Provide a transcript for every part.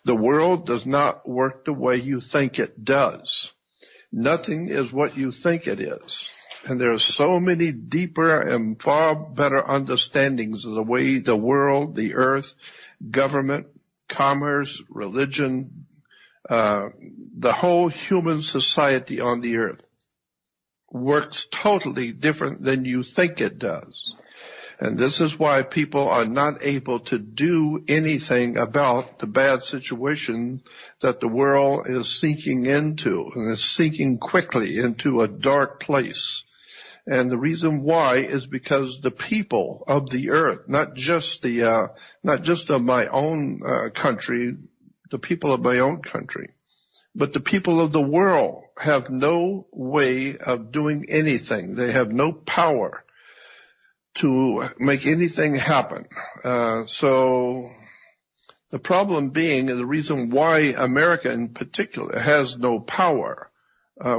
The world does not work the way you think it does. Nothing is what you think it is. And there are so many deeper and far better understandings of the way the world, the earth, government, commerce, religion, the whole human society on the earth works totally different than you think it does. And this is why people are not able to do anything about the bad situation that the world is sinking into, and is sinking quickly into a dark place. And the reason why is because the people of the earth, not just of my own country, the people of my own country, but the people of the world have no way of doing anything. They have no power to make anything happen. So the problem being, and the reason why America in particular has no power,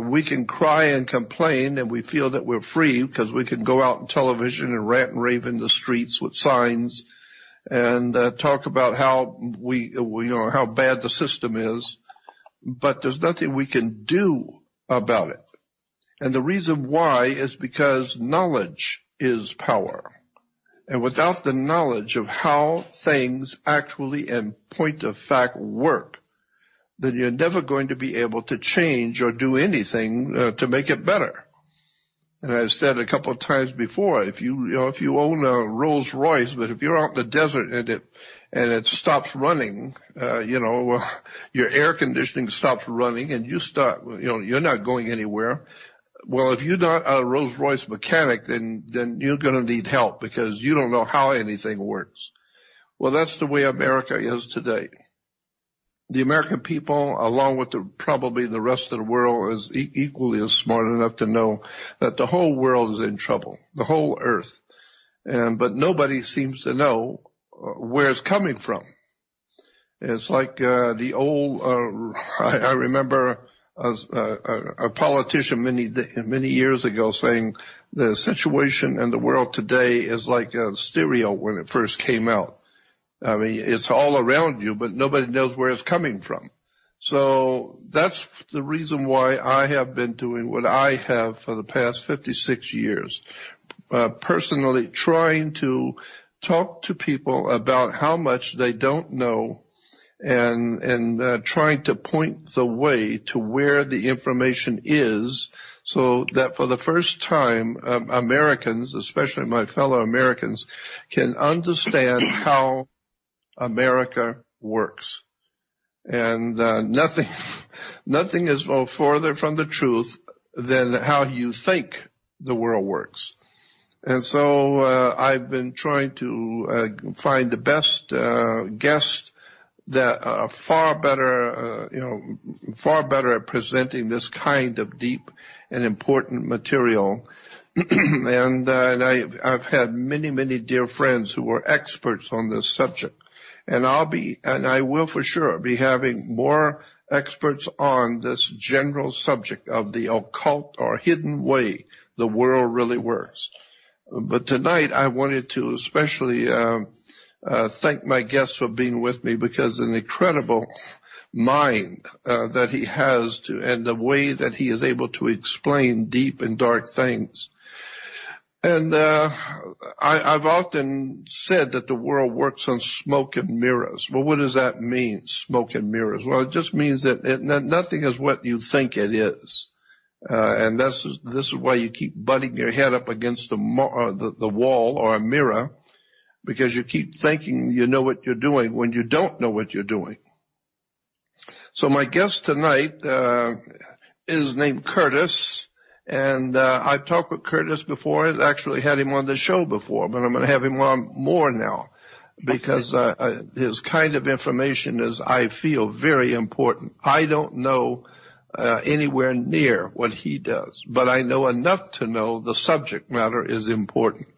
we can cry and complain and we feel that we're free because we can go out on television and rant and rave in the streets with signs and talk about how how bad the system is, but there's nothing we can do about it. And the reason why is because knowledge is power. And without the knowledge of how things actually in point of fact work, then you're never going to be able to change or do anything to make it better. And I've said a couple of times before, if you own a Rolls Royce, but if you're out in the desert and it stops running, your air conditioning stops running and you're not going anywhere. Well, if you're not a Rolls Royce mechanic, then you're going to need help because you don't know how anything works. Well, that's the way America is today. The American people, along with probably the rest of the world, is equally as smart enough to know that the whole world is in trouble, the whole earth. But nobody seems to know where it's coming from. It's like the old, I remember a politician many years ago saying the situation in the world today is like a stereo when it first came out. I mean, it's all around you, but nobody knows where it's coming from. So that's the reason why I have been doing what I have for the past 56 years, personally trying to talk to people about how much they don't know and trying to point the way to where the information is so that for the first time, Americans, especially my fellow Americans, can understand how America works. And nothing is more further from the truth than how you think the world works. And so I've been trying to find the best guests that are far better at presenting this kind of deep and important material. And I've had many dear friends who are experts on this subject. And I will for sure be having more experts on this general subject of the occult or hidden way the world really works. But tonight I wanted to especially thank my guest for being with me because an incredible mind that he has and the way that he is able to explain deep and dark things. And I've often said that the world works on smoke and mirrors. Well, what does that mean, smoke and mirrors? Well, it just means that nothing is what you think it is. And this is why you keep butting your head up against the wall or a mirror, because you keep thinking you know what you're doing when you don't know what you're doing. So my guest tonight is named Curtis. And I've talked with Curtis before. I've actually had him on the show before, but I'm going to have him on more now because his kind of information is, I feel, very important. I don't know anywhere near what he does, but I know enough to know the subject matter is important.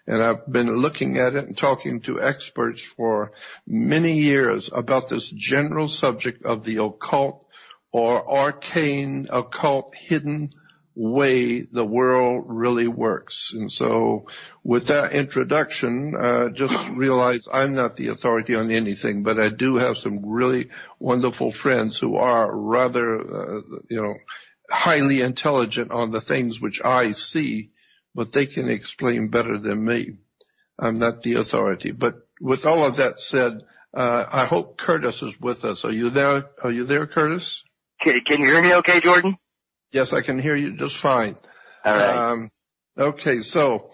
And I've been looking at it and talking to experts for many years about this general subject of the occult or arcane, occult, hidden way the world really works. And so with that introduction, just realize I'm not the authority on anything, but I do have some really wonderful friends who are rather, highly intelligent on the things which I see, but they can explain better than me. I'm not the authority. But with all of that said, I hope Curtis is with us. Are you there? Are you there, Curtis? Can you hear me okay, Jordan? Yes, I can hear you just fine. All right. Okay, so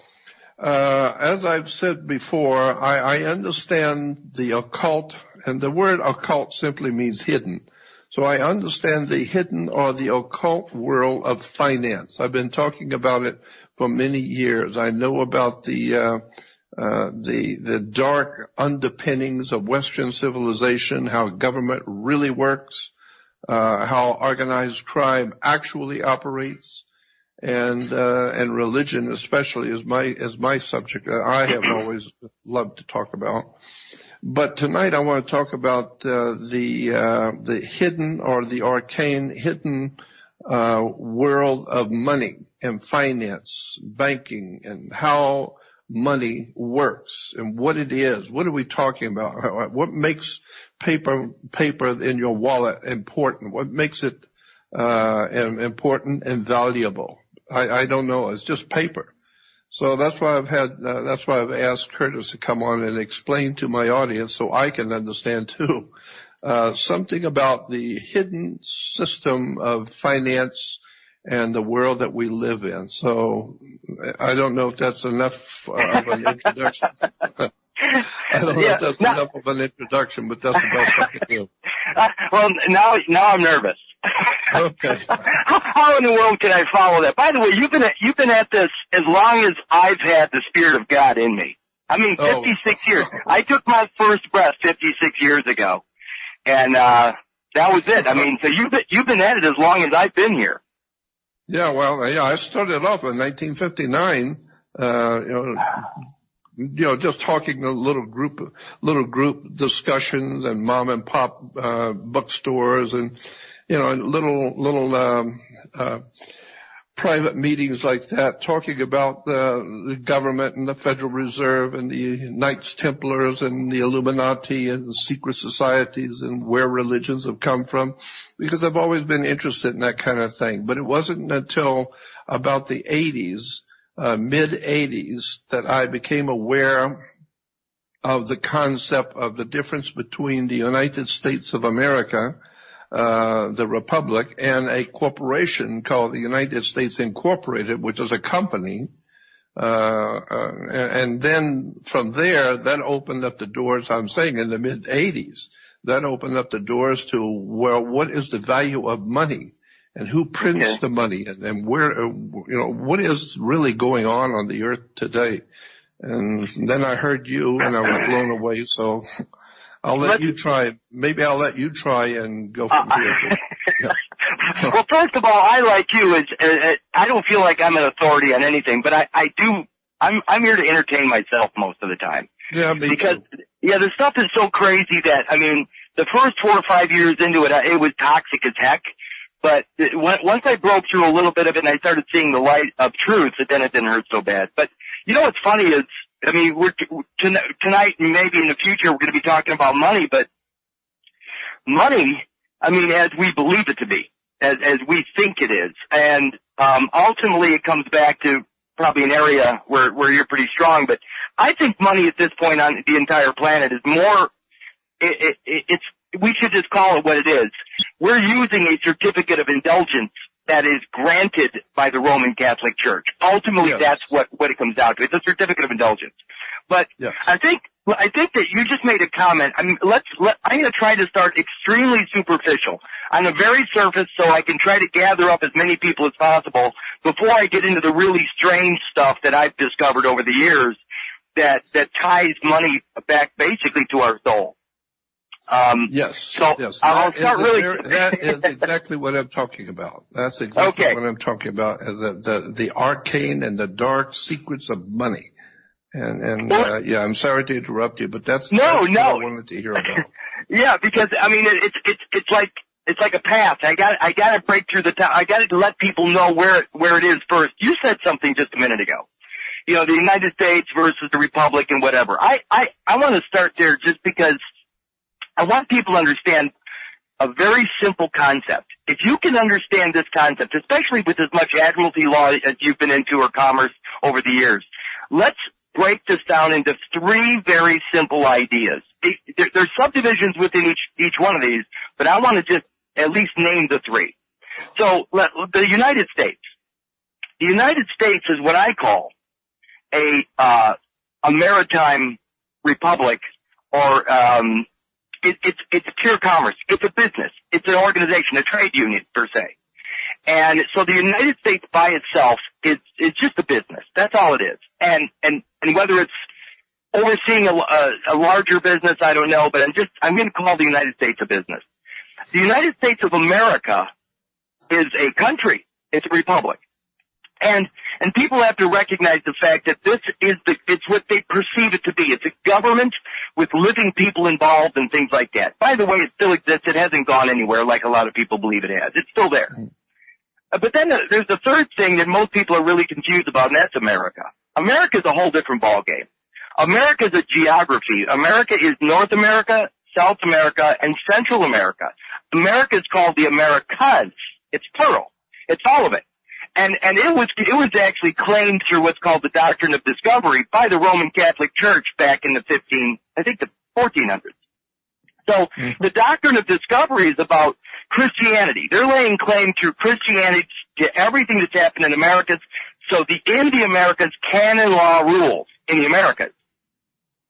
as I've said before, I understand the occult, and the word occult simply means hidden. So I understand the hidden or the occult world of finance. I've been talking about it for many years. I know about the dark underpinnings of Western civilization, how government really works, how organized crime actually operates, and religion especially is my subject that I have always loved to talk about. But tonight I want to talk about the hidden or the arcane hidden world of money and finance, banking, and how money works and what it is. What are we talking about? What makes paper in your wallet important? What makes it important and valuable? I don't know. It's just paper. So that's why I've asked Curtis to come on and explain to my audience so I can understand too, something about the hidden system of finance and the world that we live in. So I don't know if that's enough of an introduction. I don't know if that's enough of an introduction, but that's the best I can do. Well, now I'm nervous. Okay. How in the world can I follow that? By the way, you've been at this as long as I've had the Spirit of God in me. I mean, 56 years. I took my first breath 56 years ago, and that was it. I mean, so you've been at it as long as I've been here. Yeah, well, I started off in 1959. Just talking a little group discussions and mom and pop bookstores and little private meetings like that, talking about the government and the Federal Reserve and the Knights Templars and the Illuminati and the secret societies and where religions have come from, because I've always been interested in that kind of thing. But it wasn't until about the 80s, mid-80s, that I became aware of the concept of the difference between the United States of America, the Republic, and a corporation called the United States Incorporated, which is a company. And then from there, that opened up the doors, I'm saying in the mid-80s, that opened up the doors to, well, what is the value of money? And who prints the money? And where, what is really going on the earth today? And then I heard you and I was blown away. So I'll let you try. Maybe I'll let you try and go from here. Yeah. Well, first of all, I, like you, I don't feel like I'm an authority on anything, but I'm here to entertain myself most of the time. Yeah, me because too. The stuff is so crazy that, I mean, the first 4 or 5 years into it, it was toxic as heck. But once I broke through a little bit of it and I started seeing the light of truth, then it didn't hurt so bad. But what's funny is, I mean, tonight and maybe in the future we're going to be talking about money, but money, I mean, as we believe it to be, as we think it is. And ultimately it comes back to probably an area where you're pretty strong. But I think money at this point on the entire planet is more, we should just call it what it is. We're using a certificate of indulgence that is granted by the Roman Catholic Church. Ultimately, that's what it comes down to. It's a certificate of indulgence. But I think that you just made a comment. I mean, I'm going to try to start extremely superficial on the very surface so I can try to gather up as many people as possible before I get into the really strange stuff that I've discovered over the years that ties money back basically to our soul. Yes. So yes. I'll start really. That is exactly what I'm talking about. That's exactly what I'm talking about. The arcane and the dark secrets of money. And I'm sorry to interrupt you, but that's what I wanted to hear about. Yeah, because I mean, it's like It's like a path. I got to break through the town. I got to let people know where it is first. You said something just a minute ago. You know, the United States versus the Republic and whatever. I want to start there just because I want people to understand a very simple concept. If you can understand this concept, especially with as much admiralty law as you've been into or commerce over the years, let's break this down into three very simple ideas. There's subdivisions within each one of these, but I want to just at least name the three. So the United States. The United States is what I call a maritime republic, or it's pure commerce. It's a business. It's an organization, a trade union per se. And so the United States by itself it's just a business. That's all it is. And whether it's overseeing a larger business, I don't know, but I'm going to call the United States a business. The United States of America is a country. It's a republic. And people have to recognize the fact that this is it's what they perceive it to be. It's a government with living people involved and things like that. By the way, it still exists. It hasn't gone anywhere like a lot of people believe it has. It's still there. But then there's the third thing that most people are really confused about, and that's America. America is a whole different ballgame. America is a geography. America is North America, South America, and Central America. America is called the Americas. It's plural. It's all of it. And it was actually claimed through what's called the doctrine of discovery by the Roman Catholic Church back in the 1400s. So the doctrine of discovery is about Christianity. They're laying claim through Christianity to everything that's happened in Americas. So in the Americas, canon law rules in the Americas.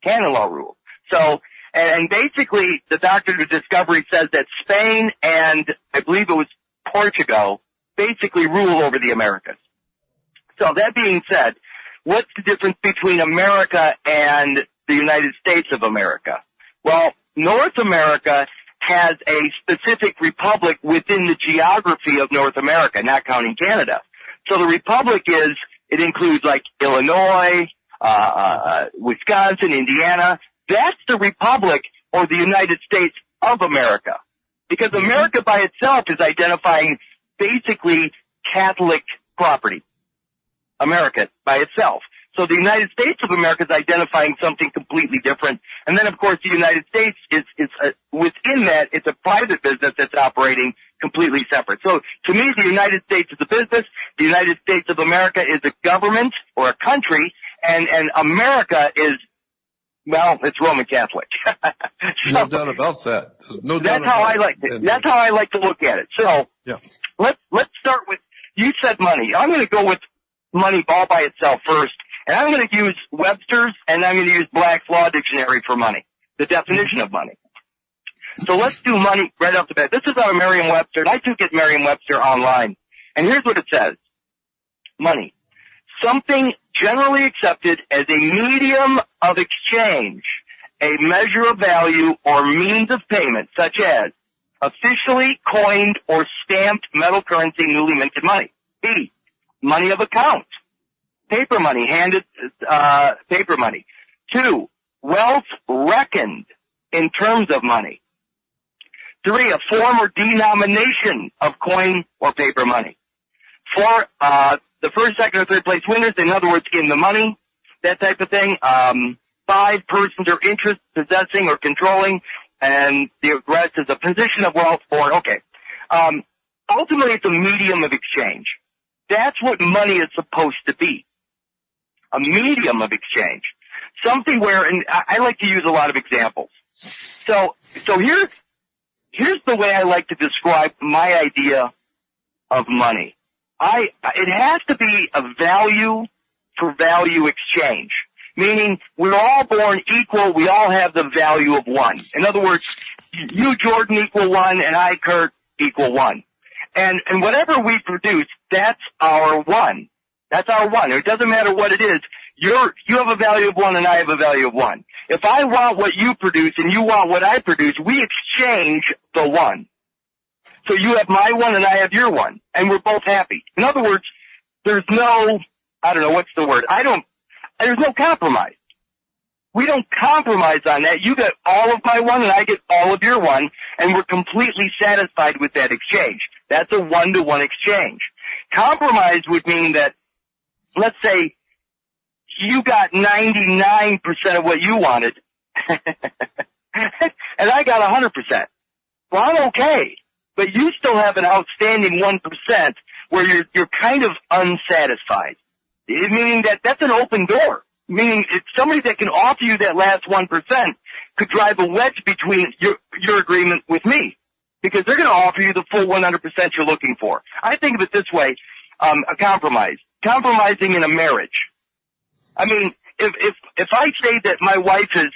Canon law rules. So, and basically the doctrine of discovery says that Spain and I believe it was Portugal basically rule over the Americas. So that being said, what's the difference between America and the United States of America? Well, North America has a specific republic within the geography of North America, not counting Canada. So the republic it includes like Illinois, Wisconsin, Indiana. That's the republic or the United States of America. Because America by itself is identifying basically Catholic property. America by itself. So the United States of America is identifying something completely different. And then, of course, the United States is within that, it's a private business that's operating completely separate. So to me, the United States is a business. The United States of America is a government or a country. And America is, well, it's Roman Catholic. No doubt about that. That's how I like to look at it. So yeah. Let's start with, you said money. I'm going to go with money all by itself first. And I'm going to use Webster's and I'm going to use Black's Law Dictionary for money, the definition of money. So let's do money right off the bat. This is out of Merriam-Webster, and I took it Merriam-Webster online. And here's what it says. Money. Something generally accepted as a medium of exchange, a measure of value or means of payment, such as officially coined or stamped metal currency, newly minted money. B, money of account. Paper money, handed paper money. 2, wealth reckoned in terms of money. 3, a form or denomination of coin or paper money. 4, the first, second, or third place winners, in other words, in the money, that type of thing. 5, persons or interests possessing or controlling, and the rest is a position of wealth or, okay. Ultimately, it's a medium of exchange. That's what money is supposed to be. A medium of exchange. Something where, and I like to use a lot of examples. So here's the way I like to describe my idea of money. It has to be a value for value exchange. Meaning, we're all born equal, we all have the value of 1. In other words, you, Jordan, equal 1, and I, Kurt, equal 1. And whatever we produce, that's our 1. That's our 1. It doesn't matter what it is. You have a value of 1 and I have a value of 1. If I want what you produce and you want what I produce, we exchange the 1. So you have my 1 and I have your 1. And we're both happy. In other words, there's no, I don't know, what's the word? There's no compromise. We don't compromise on that. You get all of my one and I get all of your one, and we're completely satisfied with that exchange. That's a one-to-one exchange. Compromise would mean that, let's say, you got 99% of what you wanted, and I got 100%. Well, I'm okay, but you still have an outstanding 1% where you're kind of unsatisfied. Meaning that's an open door. Meaning it's somebody that can offer you that last 1% could drive a wedge between your agreement with me, because they're going to offer you the full 100% you're looking for. I think of it this way, a compromise. Compromising in a marriage. I mean, if I say that my wife is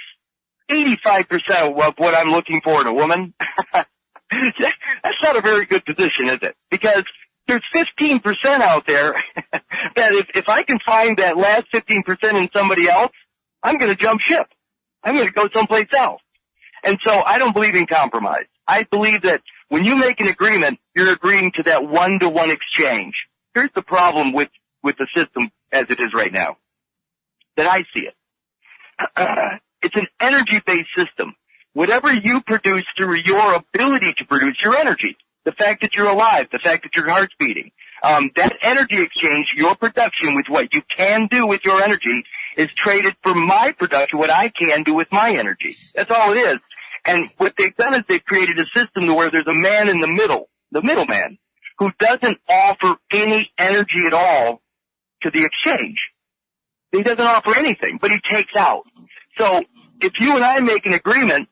85% of what I'm looking for in a woman, that's not a very good position, is it? Because there's 15% out there that if I can find that last 15% in somebody else, I'm going to jump ship. I'm going to go someplace else. And so I don't believe in compromise. I believe that when you make an agreement, you're agreeing to that one-to-one exchange. Here's the problem with the system as it is right now, that I see it. It's an energy-based system. Whatever you produce through your ability to produce your energy, the fact that you're alive, the fact that your heart's beating, that energy exchange, your production with what you can do with your energy is traded for my production, what I can do with my energy. That's all it is. And what they've done is they've created a system to where there's a man in the middle, the middleman, who doesn't offer any energy at all to the exchange. He doesn't offer anything, but he takes out. So if you and I make an agreement,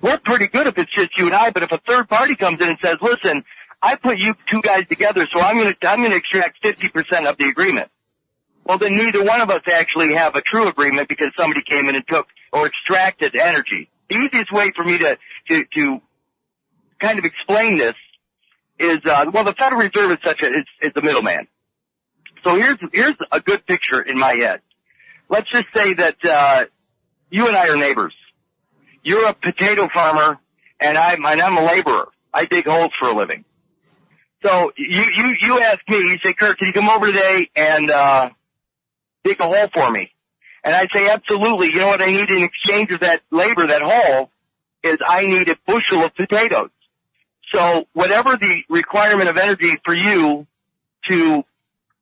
we're pretty good if it's just you and I, but if a third party comes in and says, listen, I put you two guys together, so I'm gonna extract 50% of the agreement. Well, then neither one of us actually have a true agreement because somebody came in and took or extracted energy. The easiest way for me to kind of explain this is, the Federal Reserve is the middleman. So here's a good picture in my head. Let's just say that, you and I are neighbors. You're a potato farmer and I'm a laborer. I dig holes for a living. So you ask me, you say, Kurt, can you come over today and dig a hole for me? And I say, absolutely. You know what I need in exchange of that labor, that hole, is I need a bushel of potatoes. So whatever the requirement of energy for you to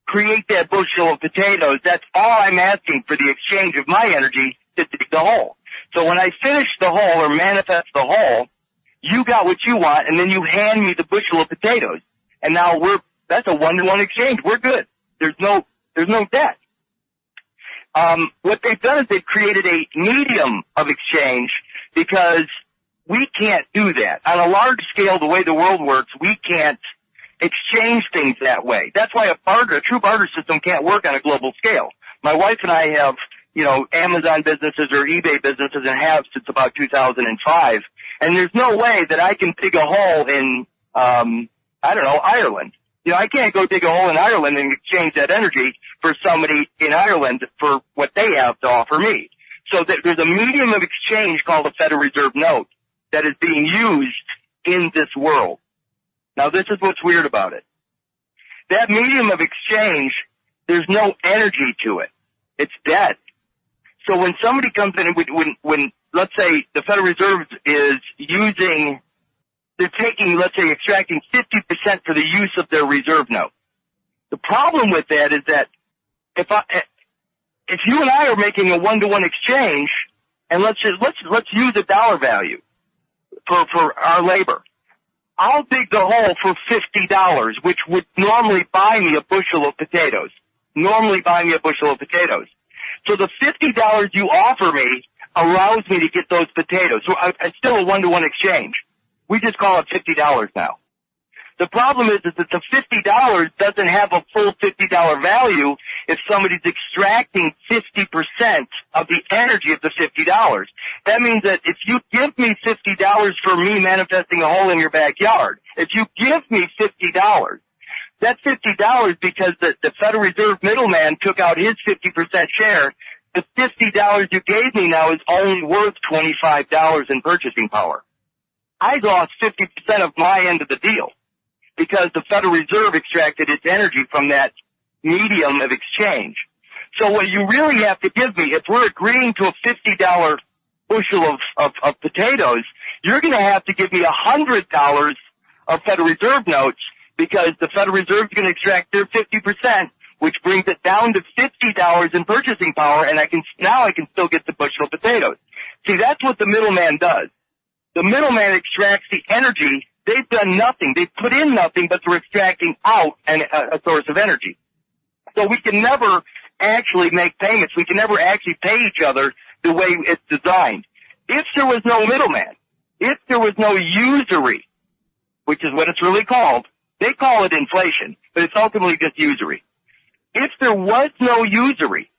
create that bushel of potatoes, that's all I'm asking for the exchange of my energy to dig the hole. So when I finish the hole or manifest the hole, you got what you want, and then you hand me the bushel of potatoes. And now that's a one-to-one exchange. We're good. There's no debt. What they've done is they've created a medium of exchange because we can't do that. On a large scale, the way the world works, we can't exchange things that way. That's why a true barter system can't work on a global scale. My wife and I have, Amazon businesses or eBay businesses and have since about 2005. And there's no way that I can dig a hole in, Ireland. I can't go dig a hole in Ireland and exchange that energy for somebody in Ireland for what they have to offer me. So there's a medium of exchange called a Federal Reserve note that is being used in this world. Now, this is what's weird about it. That medium of exchange, there's no energy to it. It's dead. So when somebody comes in, when let's say the Federal Reserve is they're taking, let's say, extracting 50% for the use of their reserve note. The problem with that is that if you and I are making a one-to-one exchange, and let's use a dollar value for our labor. I'll dig the hole for $50, which would normally buy me a bushel of potatoes. So the $50 you offer me allows me to get those potatoes. So it's still a one-to-one exchange. We just call it $50 now. The problem is that the $50 doesn't have a full $50 value if somebody's extracting 50% of the energy of the $50. That means that if you give me $50 for me manifesting a hole in your backyard, if you give me $50, that's $50 because the Federal Reserve middleman took out his 50% share. The $50 you gave me now is only worth $25 in purchasing power. I lost 50% of my end of the deal because the Federal Reserve extracted its energy from that medium of exchange. So what you really have to give me, if we're agreeing to a $50 bushel of potatoes, you're going to have to give me $100 of Federal Reserve notes, because the Federal Reserve is going to extract their 50%, which brings it down to $50 in purchasing power, and I can still get the bushel of potatoes. See, that's what the middleman does. The middleman extracts the energy. They've done nothing. They've put in nothing, but they're extracting out a source of energy. So we can never actually make payments. We can never actually pay each other the way it's designed. If there was no middleman, if there was no usury, which is what it's really called, they call it inflation, but it's ultimately just usury. If there was no usury,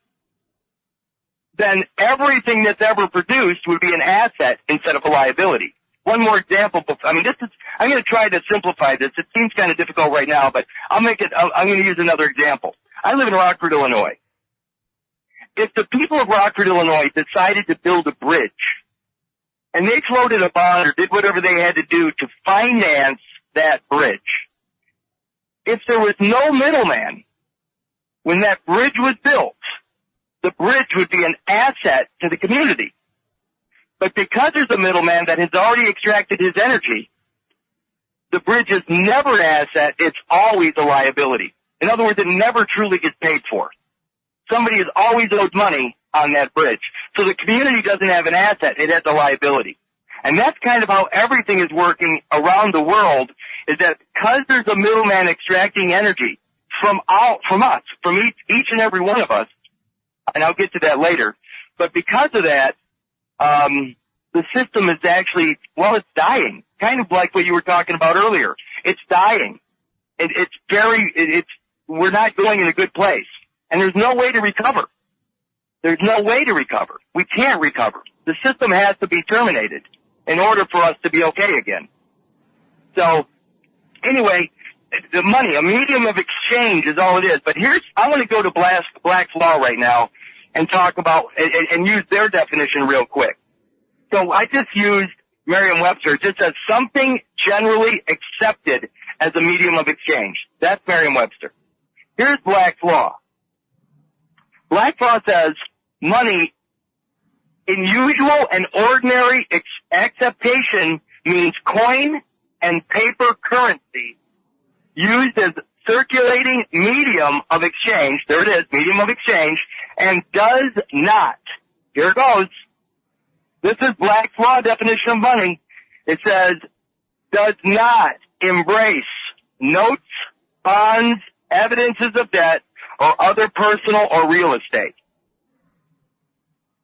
then everything that's ever produced would be an asset instead of a liability. One more example. I'm going to try to simplify this. It seems kind of difficult right now, but I'm going to use another example. I live in Rockford, Illinois. If the people of Rockford, Illinois decided to build a bridge, and they floated a bond or did whatever they had to do to finance that bridge, if there was no middleman when that bridge was built, the bridge would be an asset to the community. But because there's a middleman that has already extracted his energy, the bridge is never an asset, it's always a liability. In other words, it never truly gets paid for. Somebody is always owed money on that bridge. So the community doesn't have an asset, it has a liability. And that's kind of how everything is working around the world, is that because there's a middleman extracting energy from us, from each and every one of us, and I'll get to that later, but because of that, the system is actually, it's dying. Kind of like what you were talking about earlier. It's dying. We're not going in a good place. And there's no way to recover. There's no way to recover. We can't recover. The system has to be terminated in order for us to be okay again. So, anyway, the money, a medium of exchange is all it is. But I want to go to Black's Law right now and talk about, and use their definition real quick. So I just used Merriam-Webster. It just says something generally accepted as a medium of exchange. That's Merriam-Webster. Here's Black's Law. Black's Law says money in usual and ordinary acceptation means coin and paper currency used as circulating medium of exchange. There it is, medium of exchange, and does not. Here it goes. This is Black's Law definition of money. It says, does not embrace notes, bonds, evidences of debt, or other personal or real estate.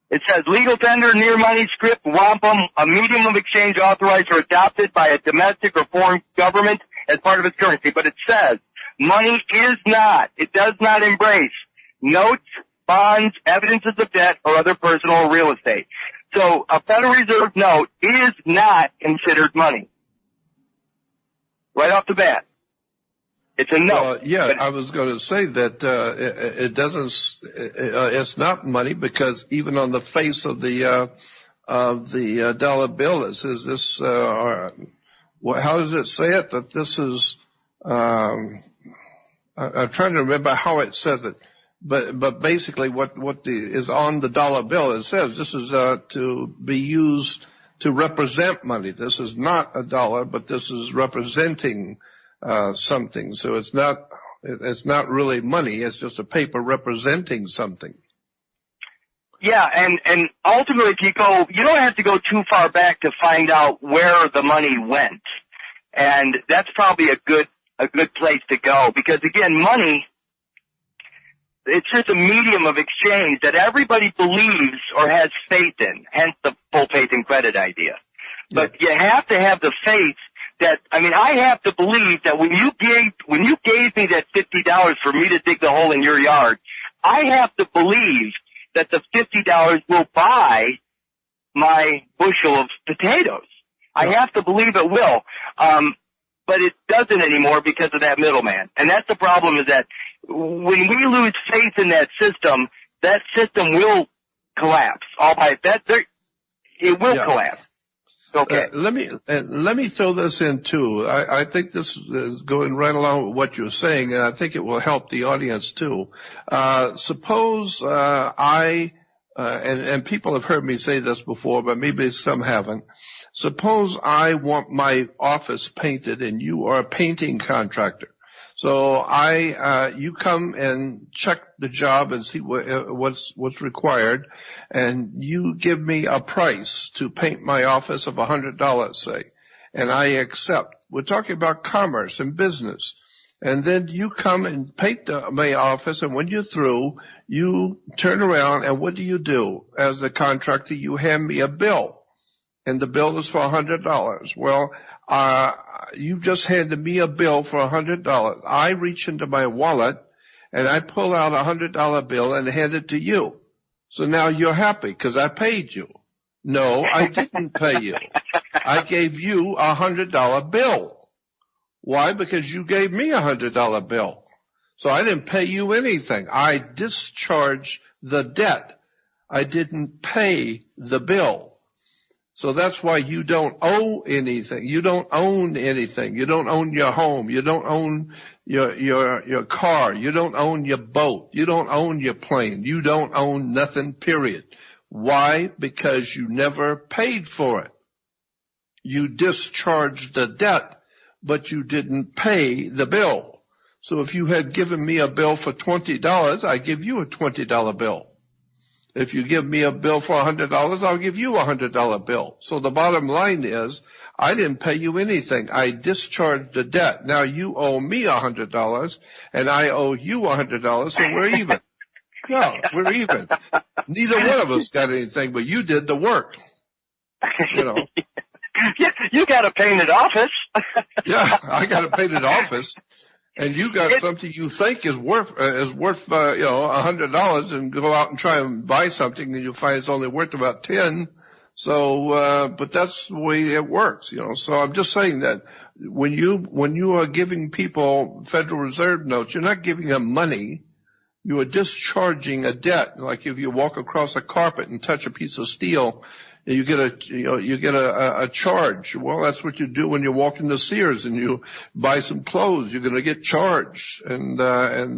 It says legal tender, near money, script, wampum, a medium of exchange authorized or adopted by a domestic or foreign government as part of its currency. But it says money it does not embrace notes, bonds, evidences of debt, or other personal or real estate. So a Federal Reserve note is not considered money. Right off the bat. It's a note. I was going to say that it's not money, because even on the face of the dollar bill, it says this. How does it say it? That this is. I'm trying to remember how it says it, but basically what is on the dollar bill, it says this is to be used to represent money. This is not a dollar, but this is representing something. So it's not really money. It's just a paper representing something. Yeah, and ultimately, you don't have to go too far back to find out where the money went, and that's probably a good place to go, because again, money, it's just a medium of exchange that everybody believes or has faith in. Hence the full faith and credit idea. But you have to have the faith that, I have to believe that when you gave me that $50 for me to dig the hole in your yard, I have to believe that the $50 will buy my bushel of potatoes. I have to believe it will. But it doesn't anymore because of that middleman. And that's the problem, is that when we lose faith in that system will collapse. It will collapse. okay. Let me throw this in too. I think this is going right along with what you're saying, and I think it will help the audience too. Suppose and people have heard me say this before, but maybe some haven't. Suppose I want my office painted, and you are a painting contractor. So you come and check the job and see what's required, and you give me a price to paint my office of $100, say, and I accept. We're talking about commerce and business. And then you come and paint my office, and when you're through, you turn around, and what do? As a contractor, you hand me a bill, and the bill is for $100. Well, you just handed me a bill for $100. I reach into my wallet, and I pull out a $100 bill and hand it to you. So now you're happy because I paid you. No, I didn't pay you. I gave you a $100 bill. Why? Because you gave me a $100 bill. So I didn't pay you anything. I discharged the debt. I didn't pay the bill. So that's why you don't owe anything. You don't own anything. You don't own your home. You don't own your car. You don't own your boat. You don't own your plane. You don't own nothing, period. Why? Because you never paid for it. You discharged the debt, but you didn't pay the bill. So if you had given me a bill for $20, I give you a $20 bill. If you give me a bill for $100, I'll give you a $100 bill. So the bottom line is, I didn't pay you anything. I discharged the debt. Now you owe me $100, and I owe you $100, so we're even. Yeah, we're even. Neither one of us got anything, but you did the work. You know. You got a painted office. Yeah, I got a painted office. And you got something you think is worth $100, and go out and try and buy something, and you find it's only worth about 10. So, but that's the way it works, you know. So I'm just saying that when you are giving people Federal Reserve notes, you're not giving them money. You are discharging a debt. Like if you walk across a carpet and touch a piece of steel, you get a charge. Well, that's what you do when you walk into Sears and you buy some clothes. You're going to get charged, and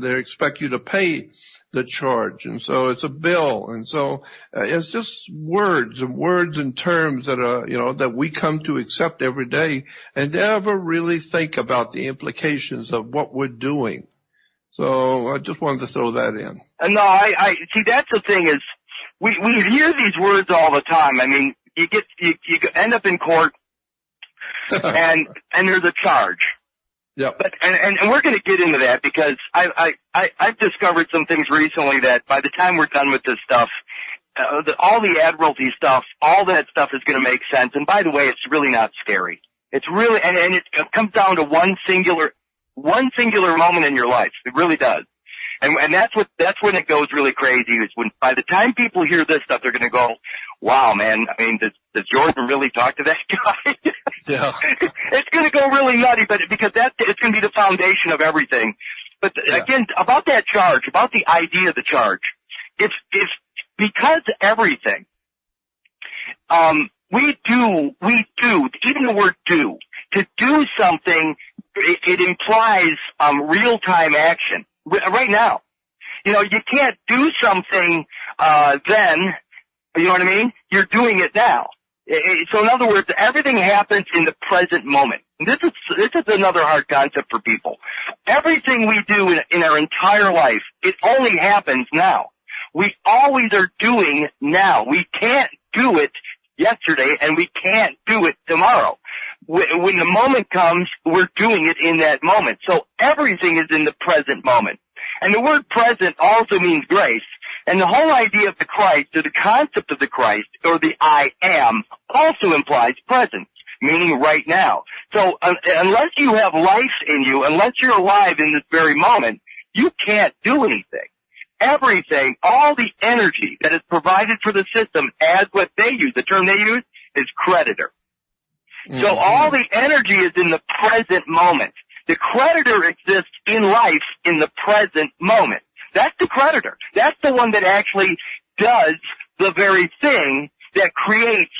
they expect you to pay the charge, and so it's a bill, and so it's just words and terms that are that we come to accept every day, and never really think about the implications of what we're doing. So I just wanted to throw that in. No, I see. That's the thing is. We hear these words all the time. I mean, you end up in court, and there's a charge. Yep. But and we're going to get into that because I've discovered some things recently that by the time we're done with this stuff, all the admiralty stuff, all that stuff is going to make sense. And by the way, it's really not scary. It's really and it comes down to one singular moment in your life. It really does. And that's when it goes really crazy, is when by the time people hear this stuff, they're going to go, wow, man, I mean, does Jordan really talk to that guy? Yeah. It's going to go really nutty, but because it's going to be the foundation of everything. But again, about that charge, about the idea of the charge, it's because everything, we do, even the word do, to do something, it implies, real-time action. Right now. You can't do something, then, you know what I mean? You're doing it now. So in other words, everything happens in the present moment. And this is another hard concept for people. Everything we do in our entire life, it only happens now. We always are doing now. We can't do it yesterday, and we can't do it tomorrow. When the moment comes, we're doing it in that moment. So everything is in the present moment. And the word present also means grace. And the whole idea of the Christ, or the concept of the Christ, or the I am, also implies presence, meaning right now. So unless you have life in you, unless you're alive in this very moment, you can't do anything. Everything, all the energy that is provided for the system, as what they use, the term they use, is creditor. Mm-hmm. So all the energy is in the present moment. The creditor exists in life in the present moment. That's the creditor. That's the one that actually does the very thing that creates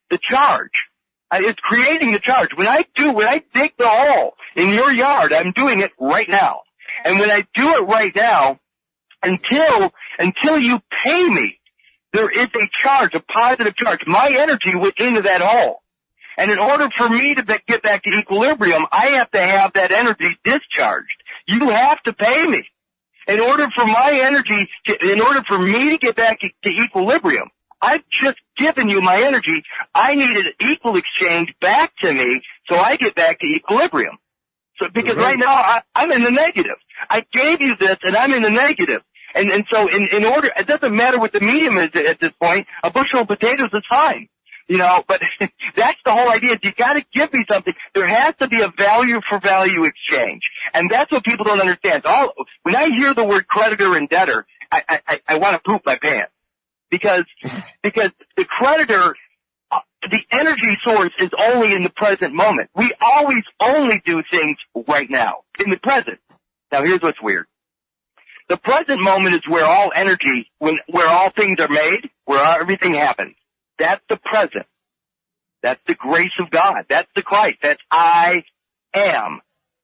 the charge. It's creating the charge. When I dig the hole in your yard, I'm doing it right now. And when I do it right now, until you pay me, there is a charge, a positive charge. My energy went into that hole. And in order for me to get back to equilibrium, I have to have that energy discharged. You have to pay me. In order for me to get back to equilibrium, I've just given you my energy. I need an equal exchange back to me so I get back to equilibrium. So, because right now I'm in the negative. I gave you this and I'm in the negative. And so in order, it doesn't matter what the medium is at this point, a bushel of potatoes is fine. You know, but that's the whole idea. You gotta give me something. There has to be a value for value exchange. And that's what people don't understand. When I hear the word creditor and debtor, I want to poop my pants. Because the creditor, the energy source is only in the present moment. We always only do things right now, in the present. Now here's what's weird. The present moment is where all energy, where all things are made, where everything happens. That's the present. That's the grace of God. That's the Christ. That's I am.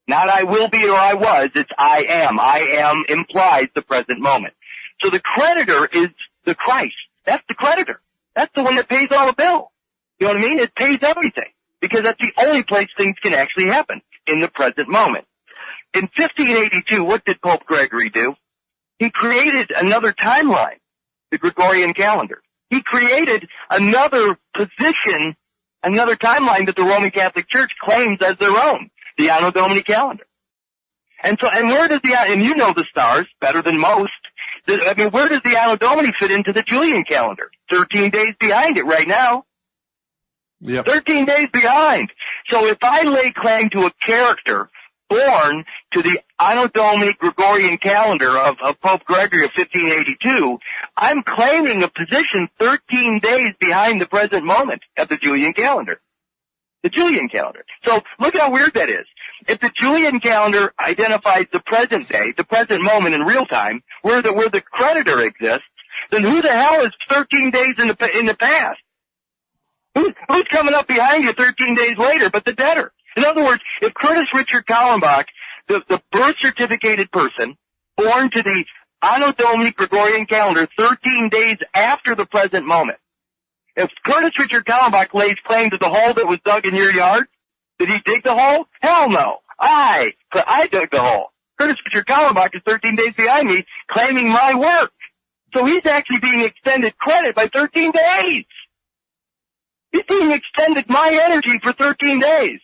Not I will be or I was. It's I am. I am implies the present moment. So the creditor is the Christ. That's the creditor. That's the one that pays all the bill. You know what I mean? It pays everything. Because that's the only place things can actually happen, in the present moment. In 1582, what did Pope Gregory do? He created another timeline, the Gregorian calendar. He created another position, another timeline that the Roman Catholic Church claims as their own, the Anno Domini calendar. And where does and you know the stars better than most. Where does the Anno Domini fit into the Julian calendar? 13 days behind it right now. Yep. 13 days behind. So if I lay claim to a character born to the Anno Domini Gregorian calendar of Pope Gregory of 1582, I'm claiming a position 13 days behind the present moment of the Julian calendar. The Julian calendar. So look how weird that is. If the Julian calendar identifies the present day, the present moment in real time, where the creditor exists, then who the hell is 13 days in the past? Who's coming up behind you 13 days later but the debtor? In other words, if Curtis Richard Kallenbach, the birth certificated person, born to the Anno Domini Gregorian calendar 13 days after the present moment, if Curtis Richard Kallenbach lays claim to the hole that was dug in your yard, did he dig the hole? Hell no. I dug the hole. Curtis Richard Kallenbach is 13 days behind me claiming my work. So he's actually being extended credit by 13 days. He's being extended my energy for 13 days.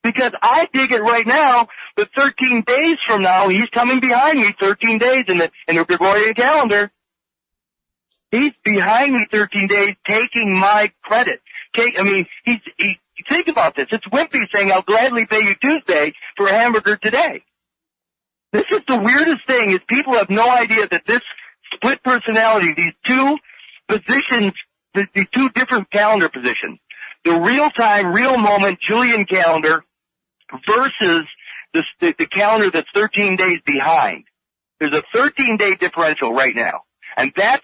Because I dig it right now, but 13 days from now, he's coming behind me 13 days in the Gregorian calendar. He's behind me 13 days taking my credit. Think about this. It's Wimpy saying, I'll gladly pay you Tuesday for a hamburger today. This is the weirdest thing, is people have no idea that this split personality, these two positions, these two different calendar positions, the real-time, real-moment Julian calendar versus the calendar that's 13 days behind. There's a 13-day differential right now. And that's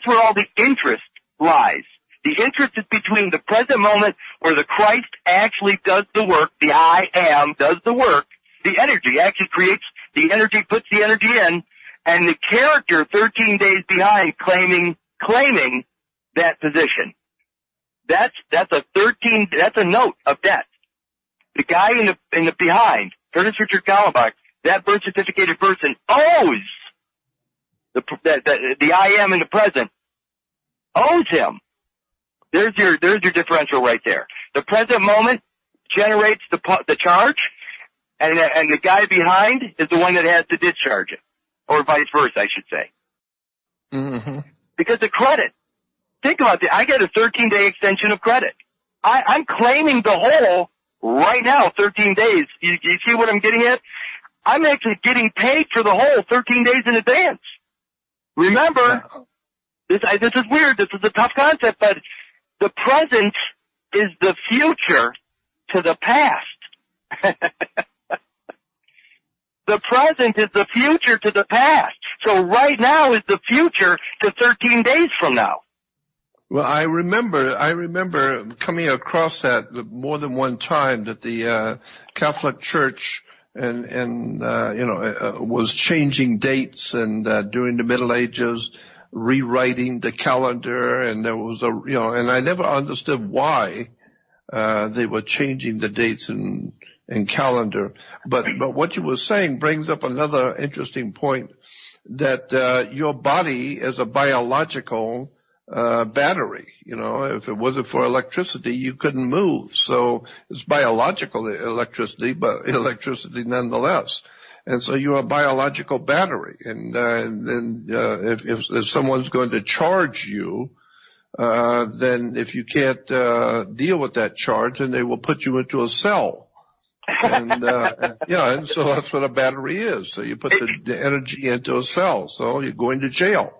where all the interest lies. The interest is between the present moment where the Christ actually does the work, the I am does the work, the energy actually creates the energy, puts the energy in, and the character 13 days behind claiming that position. That's a note of debt. The guy in the behind, Curtis Richard Kallenbach, that birth certificated person owes the I am in the present owes him. There's your differential right there. The present moment generates the charge, and the guy behind is the one that has to discharge it, or vice versa, I should say. Mm-hmm. Because the credit. Think about it. I get a 13-day extension of credit. I'm claiming the whole right now, 13 days. You see what I'm getting at? I'm actually getting paid for the whole 13 days in advance. Remember, this is weird. This is a tough concept, but the present is the future to the past. The present is the future to the past. So right now is the future to 13 days from now. Well, I remember coming across that more than one time, that the Catholic Church was changing dates, and during the Middle Ages, rewriting the calendar, and there was and I never understood why they were changing the dates and calendar. But what you were saying brings up another interesting point, that your body is a biological battery. If it wasn't for electricity, you couldn't move. So it's biological electricity, but electricity nonetheless. And so you're a biological battery. And then if someone's going to charge you, then if you can't deal with that charge, then they will put you into a cell. And and so that's what a battery is. So you put the energy into a cell, so you're going to jail.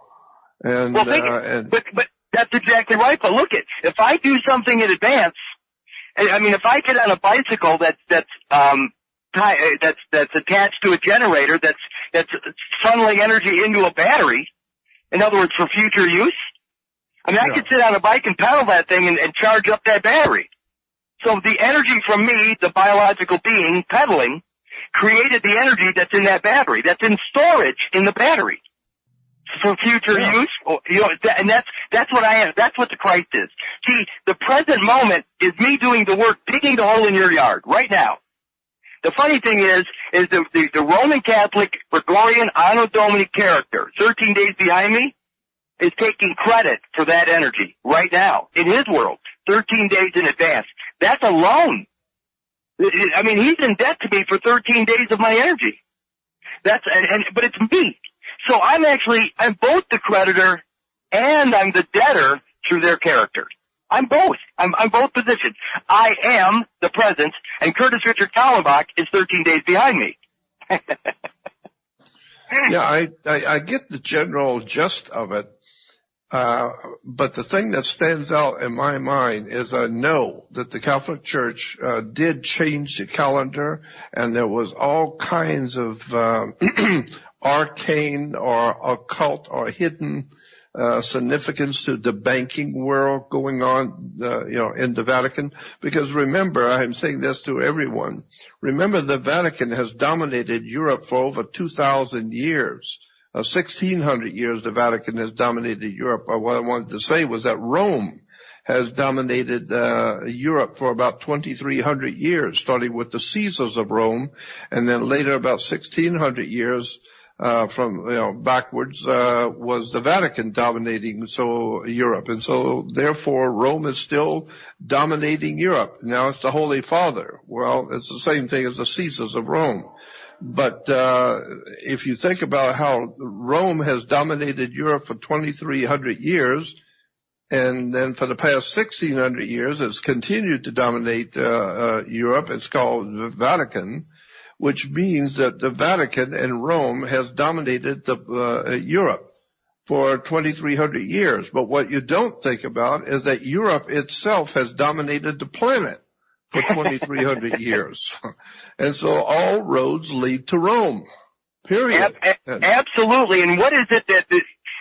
And but that's exactly right. But look, if I do something in advance, I mean, if I get on a bicycle that's attached to a generator that's funneling energy into a battery, in other words, for future use, I mean, I could sit on a bike and pedal that thing and charge up that battery. So the energy from me, the biological being pedaling, created the energy that's in that battery, that's in storage in the battery for future use. And that's what I am. That's what the Christ is. See, the present moment is me doing the work, digging the hole in your yard right now. The funny thing is the Roman Catholic Gregorian Anno Domini character, 13 days behind me, is taking credit for that energy right now in his world, 13 days in advance. That's a loan. I mean, he's in debt to me for 13 days of my energy. But it's me. So I'm both the creditor and I'm the debtor through their character. I'm both. I'm both positions. I am the presence, and Curtis Richard Kallenbach is 13 days behind me. Yeah, I get the general gist of it. But the thing that stands out in my mind is I know that the Catholic Church did change the calendar, and there was all kinds of arcane or occult or hidden significance to the banking world going on, in the Vatican. Because remember, I'm saying this to everyone, remember the Vatican has dominated Europe for over 2,000 years. 1,600 years the Vatican has dominated Europe. What I wanted to say was that Rome has dominated Europe for about 2,300 years, starting with the Caesars of Rome, and then later about 1,600 years from backwards was the Vatican dominating Europe, and so therefore Rome is still dominating Europe. Now it's the Holy Father. Well, it's the same thing as the Caesars of Rome. But if you think about how Rome has dominated Europe for 2,300 years, and then for the past 1,600 years it's continued to dominate Europe, it's called the Vatican, which means that the Vatican and Rome has dominated Europe for 2,300 years. But what you don't think about is that Europe itself has dominated the planet for 2,300 years. And so all roads lead to Rome, period. Absolutely. And what is it that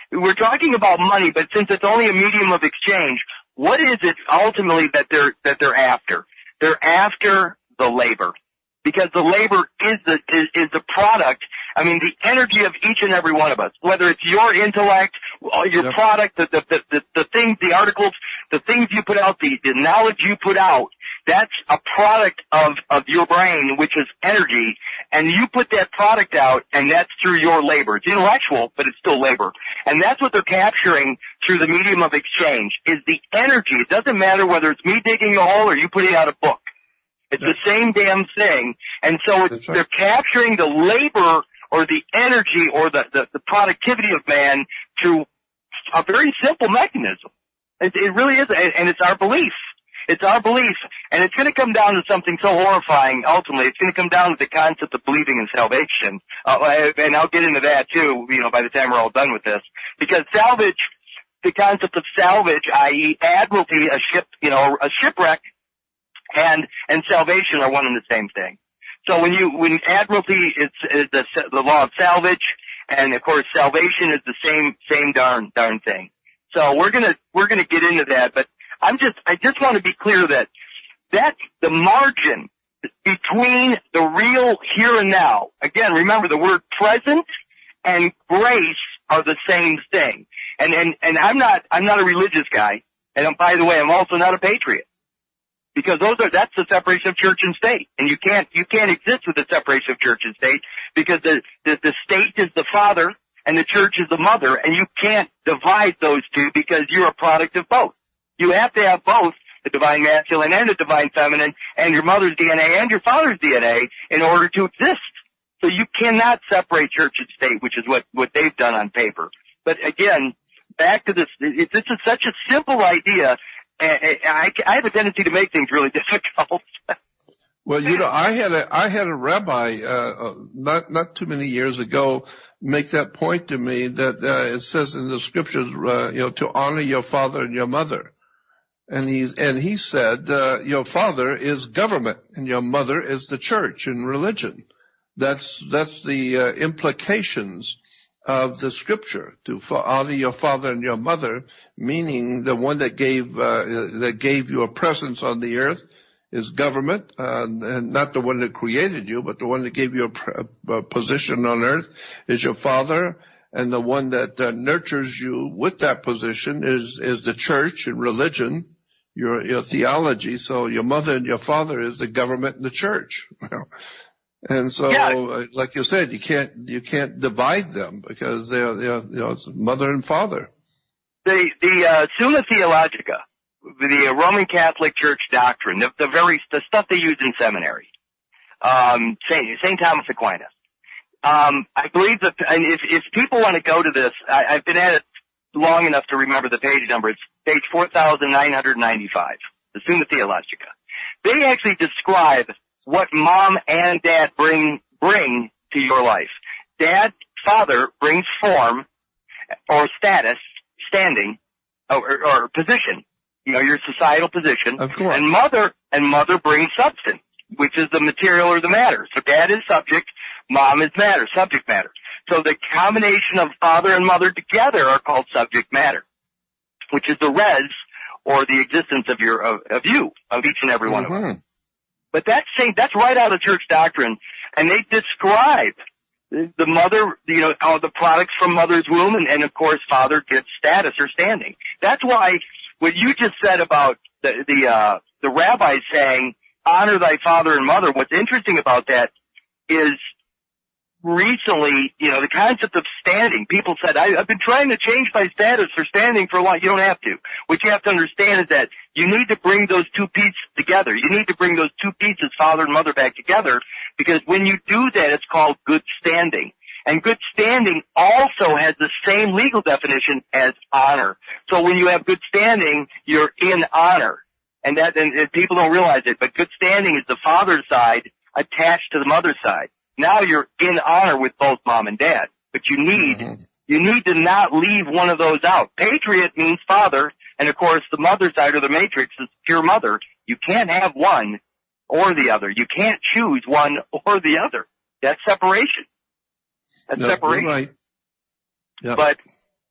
we're talking about money, but since it's only a medium of exchange, what is it ultimately that they're after? They're after the labor. Because the labor is the product, I mean, the energy of each and every one of us, whether it's your intellect, your product, the things, the articles, the things you put out, the knowledge you put out, that's a product of your brain, which is energy, and you put that product out, and that's through your labor. It's intellectual, but it's still labor. And that's what they're capturing through the medium of exchange, is the energy. It doesn't matter whether it's me digging a hole or you putting out a book. It's the same damn thing. And so they're capturing the labor or the energy or the productivity of man through a very simple mechanism. It really is, and it's our belief. It's our belief, and it's going to come down to something so horrifying. Ultimately, it's going to come down to the concept of believing in salvation, and I'll get into that too. By the time we're all done with this, because salvage, the concept of salvage, i.e., admiralty, a shipwreck, and salvation are one and the same thing. So when admiralty is the law of salvage, and of course salvation is the same darn thing. So we're gonna get into that, but I just want to be clear that that's the margin between the real here and now. Again, remember the word present and grace are the same thing. And I'm not a religious guy. And by the way, I'm also not a patriot. Because that's the separation of church and state. And you can't exist with the separation of church and state because the state is the father and the church is the mother, and you can't divide those two because you're a product of both. You have to have both, the divine masculine and the divine feminine, and your mother's DNA and your father's DNA in order to exist. So you cannot separate church and state, which is what they've done on paper. But again, back to this, this is such a simple idea. I have a tendency to make things really difficult. Well, I had a rabbi, not too many years ago make that point to me that, it says in the scriptures, to honor your father and your mother. And he said, your father is government and your mother is the church and religion. That's the implications of the scripture, to honor your father and your mother, meaning the one that gave you a presence on the earth is government, and not the one that created you, but the one that gave you a position on earth is your father, and the one that nurtures you with that position is the church and religion, your theology. So your mother and your father is the government and the church. And so, like you said, you can't divide them because they're it's mother and father. The Summa Theologica, the Roman Catholic Church doctrine, the stuff they use in seminary, Saint Thomas Aquinas. I believe that, and if people want to go to this, I've been at it long enough to remember the page number. It's page 4,995, the Summa Theologica. They actually describe what mom and dad bring to your life. Father brings form or status, standing, or position, your societal position. Of course. And mother brings substance, which is the material or the matter. So dad is subject, mom is matter, subject matter. So the combination of father and mother together are called subject matter, which is the res, or the existence of each and every one of us. But that's right out of church doctrine, and they describe the mother, all the products from mother's womb, and of course father gets status or standing. That's why what you just said about the rabbi saying, honor thy father and mother, what's interesting about that is recently, the concept of standing, people said, I've been trying to change my status for standing for a while. You don't have to. What you have to understand is that you need to bring those two pieces together. You need to bring those two pieces, father and mother, back together, because when you do that, it's called good standing. And good standing also has the same legal definition as honor. So when you have good standing, you're in honor. And people don't realize it, but good standing is the father's side attached to the mother's side. Now you're in honor with both mom and dad, but you need to not leave one of those out. Patriot means father, and of course the mother side or the matrix is pure mother. You can't have one or the other. You can't choose one or the other. That's separation. Separation. Right. Yeah. But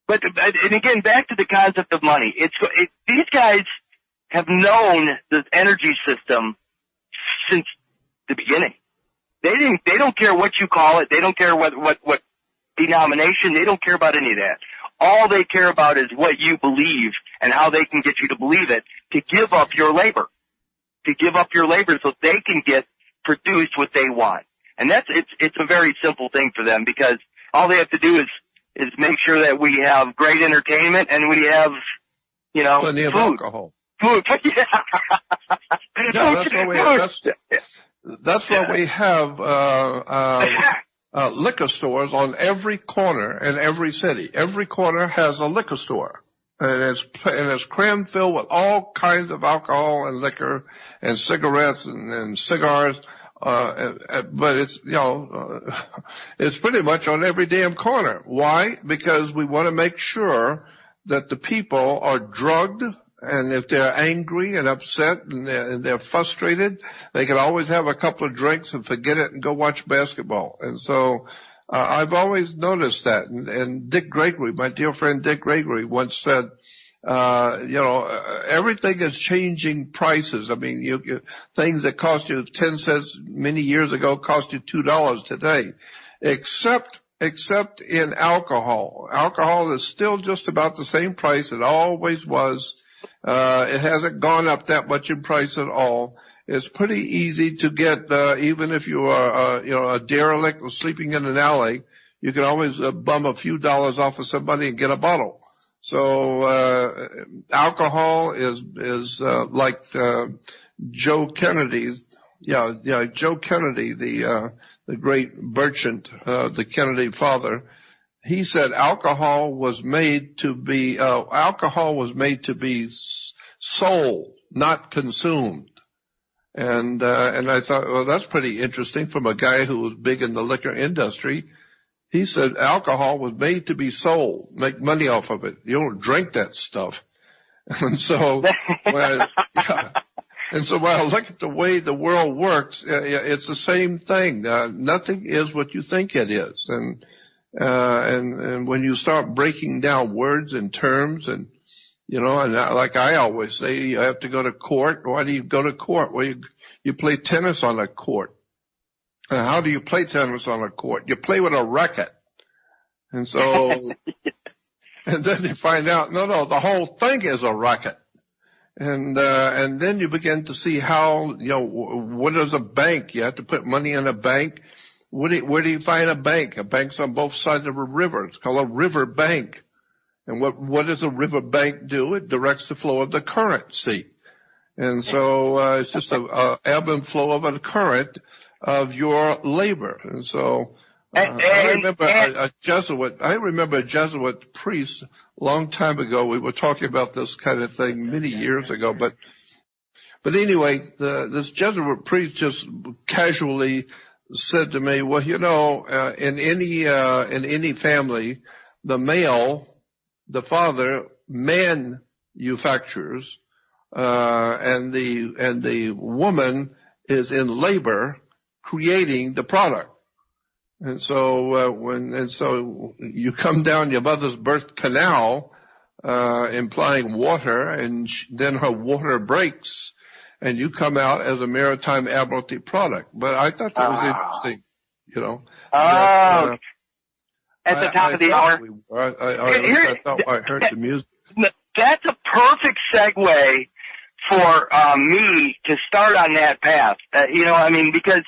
and again, back to the concept of money. These guys have known the energy system since the beginning. They don't care what you call it. They don't care what denomination. They don't care about any of that. All they care about is what you believe and how they can get you to believe it, to give up your labor. To give up your labor so they can get produced what they want. And it's a very simple thing for them, because all they have to do is make sure that we have great entertainment and we have, plenty of food. Alcohol. Food. Yeah. That's why we have liquor stores on every corner in every city. Every corner has a liquor store, and it's crammed filled with all kinds of alcohol and liquor and cigarettes and cigars. But it's it's pretty much on every damn corner. Why? Because we want to make sure that the people are drugged. And if they're angry and upset and they're frustrated, they can always have a couple of drinks and forget it and go watch basketball. And so I've always noticed that. And Dick Gregory, my dear friend Dick Gregory, once said, everything is changing prices. I mean, things that cost you 10 cents many years ago cost you $2 today, except in alcohol. Alcohol is still just about the same price it always was. It hasn't gone up that much in price at all. It's pretty easy to get, even if you are, a derelict or sleeping in an alley, you can always bum a few dollars off of somebody and get a bottle. So, alcohol is like, Joe Kennedy. Joe Kennedy, the great merchant, the Kennedy father. He said alcohol was made to be sold, not consumed. And I thought, well, that's pretty interesting from a guy who was big in the liquor industry. He said alcohol was made to be sold, make money off of it. You don't drink that stuff. And so, when I look at the way the world works, it's the same thing. Nothing is what you think it is. And when you start breaking down words and terms and like I always say, you have to go to court. Why do you go to court? Well, you play tennis on a court. And how do you play tennis on a court? You play with a racket. And so, and then you find out, no, the whole thing is a racket. And then you begin to see how, what is a bank? You have to put money in a bank. Where do you find a bank? A bank's on both sides of a river. It's called a river bank. And what does a river bank do? It directs the flow of the currency. And so, it's just a ebb and flow of a current of your labor. And so, I remember a Jesuit priest a long time ago. We were talking about this kind of thing many years ago, but anyway, this Jesuit priest just casually said to me, well, in any family, the male, the father, manufactures, and the woman is in labor creating the product. And so you come down your mother's birth canal, implying water, and then her water breaks, and you come out as a maritime admiralty product. But I thought that was interesting, at the top of the hour. I thought I heard the music. That's a perfect segue for me to start on that path. Because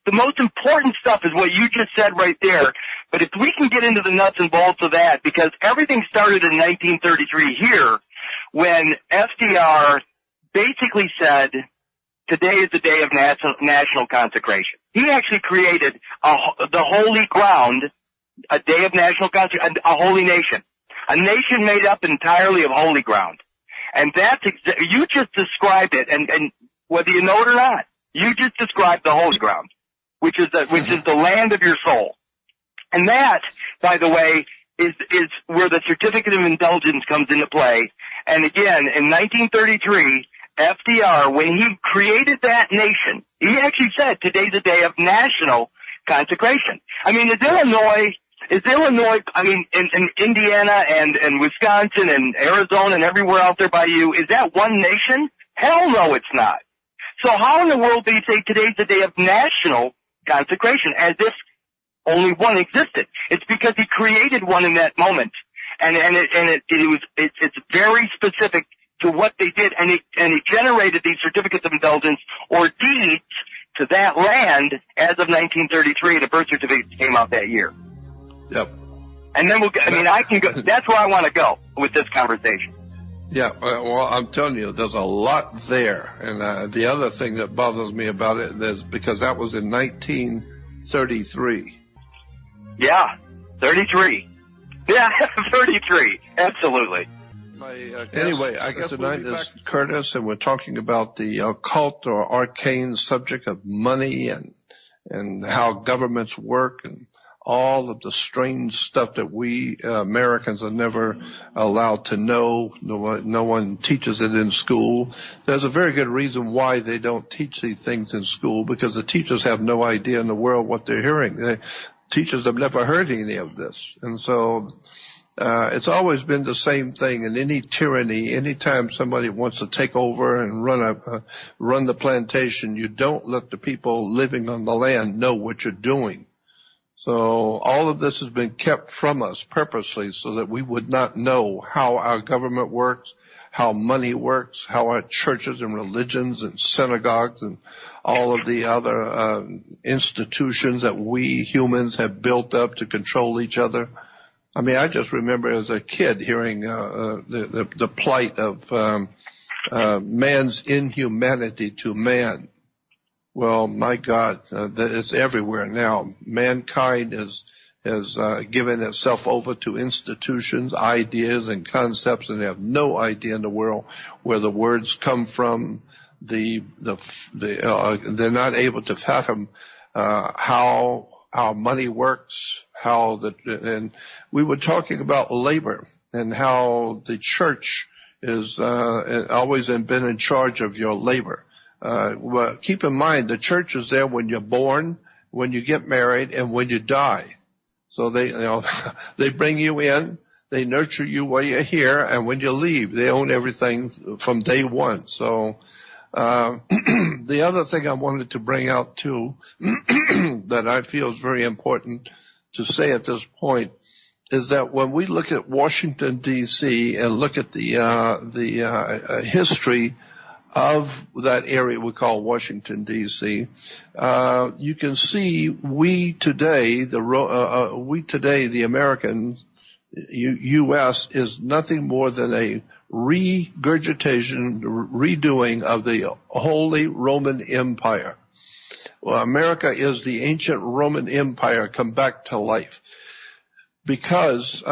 the most important stuff is what you just said right there. But if we can get into the nuts and bolts of that, because everything started in 1933 here, when FDR basically said, today is the day of national consecration. He actually created the holy ground, a day of national consecration, a holy nation. A nation made up entirely of holy ground. And that's you just described it, and whether you know it or not, you just described the holy ground, which is the land of your soul. And that, by the way, is where the certificate of indulgence comes into play. And again, in 1933, FDR, when he created that nation, he actually said today's a day of national consecration. I mean, is Illinois, in Indiana and Wisconsin and Arizona and everywhere out there by you, is that one nation? Hell no, it's not. So how in the world do you say today's the day of national consecration as if only one existed? It's because he created one in that moment. And it's very specific to what they did, and he generated these certificates of indulgence or deeds to that land as of 1933. The birth certificate came out that year. Yep. And then I can go. That's where I want to go with this conversation. Yeah. Well, I'm telling you, there's a lot there. And the other thing that bothers me about it is because that was in 1933. Yeah, 33. Yeah, 33. Absolutely. Anyway, I guess tonight is Curtis, and we're talking about the occult or arcane subject of money and how governments work and all of the strange stuff that we Americans are never allowed to know. No one teaches it in school. There's a very good reason why they don't teach these things in school, because the teachers have no idea in the world what they're hearing. teachers have never heard any of this. And so it's always been the same thing in any tyranny. Anytime somebody wants to take over and run the plantation, you don't let the people living on the land know what you're doing. So all of this has been kept from us purposely so that we would not know how our government works, how money works, how our churches and religions and synagogues and all of the other institutions that we humans have built up to control each other. I mean, I just remember as a kid hearing the plight of man's inhumanity to man. Well, my God, it's everywhere now. Mankind has given itself over to institutions, ideas, and concepts, and they have no idea in the world where the words come from. They're not able to fathom how money works, and we were talking about labor and how the church is always been in charge of your labor. Well, keep in mind, the church is there when you're born, when you get married, and when you die. So they bring you in, they nurture you while you're here, and when you leave, they own everything from day one. So the other thing I wanted to bring out too, that I feel is very important to say at this point, is that when we look at Washington D.C. and look at the history of that area we call Washington D.C., you can see we today, the Americans, U.S. is nothing more than a regurgitation, redoing of the Holy Roman Empire. Well, America is the ancient Roman Empire come back to life because,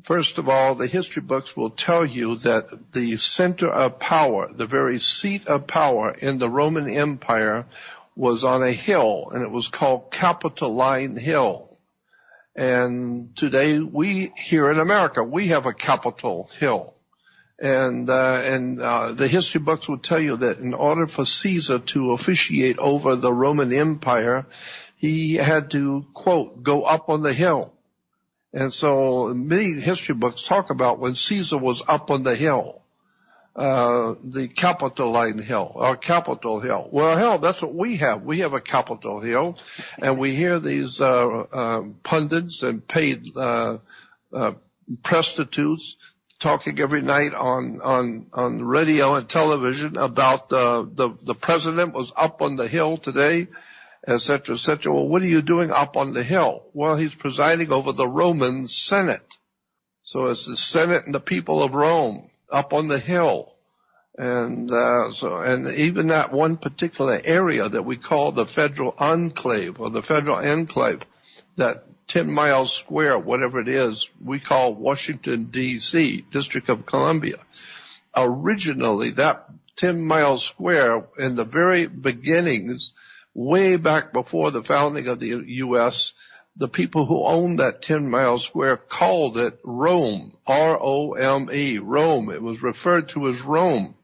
first of all, the history books will tell you that the center of power, the very seat of power in the Roman Empire was on a hill, and it was called Capitoline Hill. And today we here in America, we have a Capitol Hill. And the history books will tell you that in order for Caesar to officiate over the Roman Empire, he had to, quote, go up on the hill. And so many history books talk about when Caesar was up on the hill, the Capitoline Hill, or Capitol Hill. Well, hell, that's what we have. We have a Capitol Hill, and we hear these pundits and paid prostitutes talking every night on radio and television about the president was up on the hill today, et cetera, et cetera. Well, what are you doing up on the hill? Well, he's presiding over the Roman Senate. So it's the Senate and the people of Rome up on the hill. And even that one particular area that we call the Federal Enclave or the Federal Enclave, that 10 miles square, whatever it is, we call Washington, D.C., District of Columbia. Originally, that 10 miles square in the very beginnings, way back before the founding of the U.S., the people who owned that 10 miles square called it Rome, R-O-M-E, Rome. It was referred to as Rome.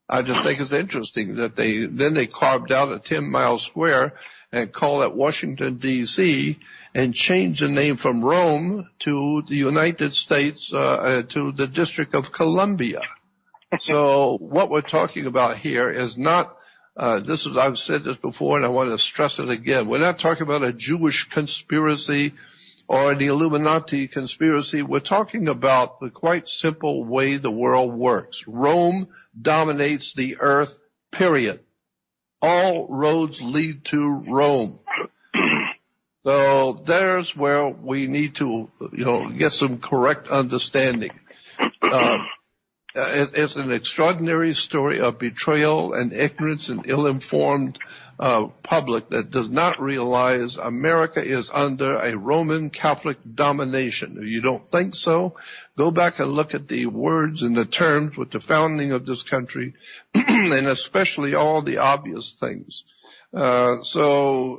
I just think it's interesting that they carved out a 10 mile square and call it Washington, D.C., and changed the name from Rome to the United States, to the District of Columbia. So what we're talking about here is not, I've said this before and I want to stress it again. We're not talking about a Jewish conspiracy or the Illuminati conspiracy. We're talking about the quite simple way the world works. Rome dominates the earth, period. All roads lead to Rome. So there's where we need to, get some correct understanding. It's an extraordinary story of betrayal and ignorance and ill-informed public that does not realize America is under a Roman Catholic domination. If you don't think so, go back and look at the words and the terms with the founding of this country, and especially all the obvious things. So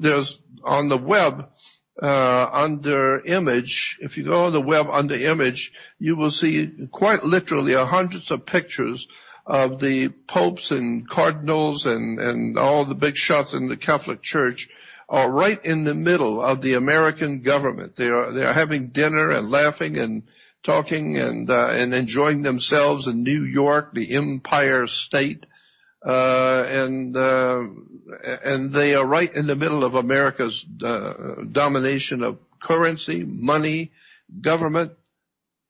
there's on the web, under image, if you go on the web under image, you will see quite literally hundreds of pictures of the popes and cardinals and all the big shots in the Catholic Church are right in the middle of the American government. They are having dinner and laughing and talking and enjoying themselves in New York, the Empire State, and they are right in the middle of America's domination of currency, money, government.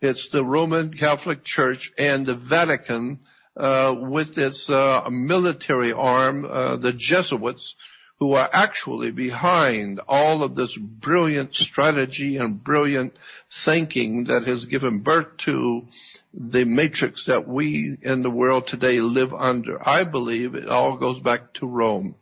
It's the Roman Catholic Church and the Vatican with its military arm, the Jesuits, who are actually behind all of this brilliant strategy and brilliant thinking that has given birth to the matrix that we in the world today live under. I believe it all goes back to Rome.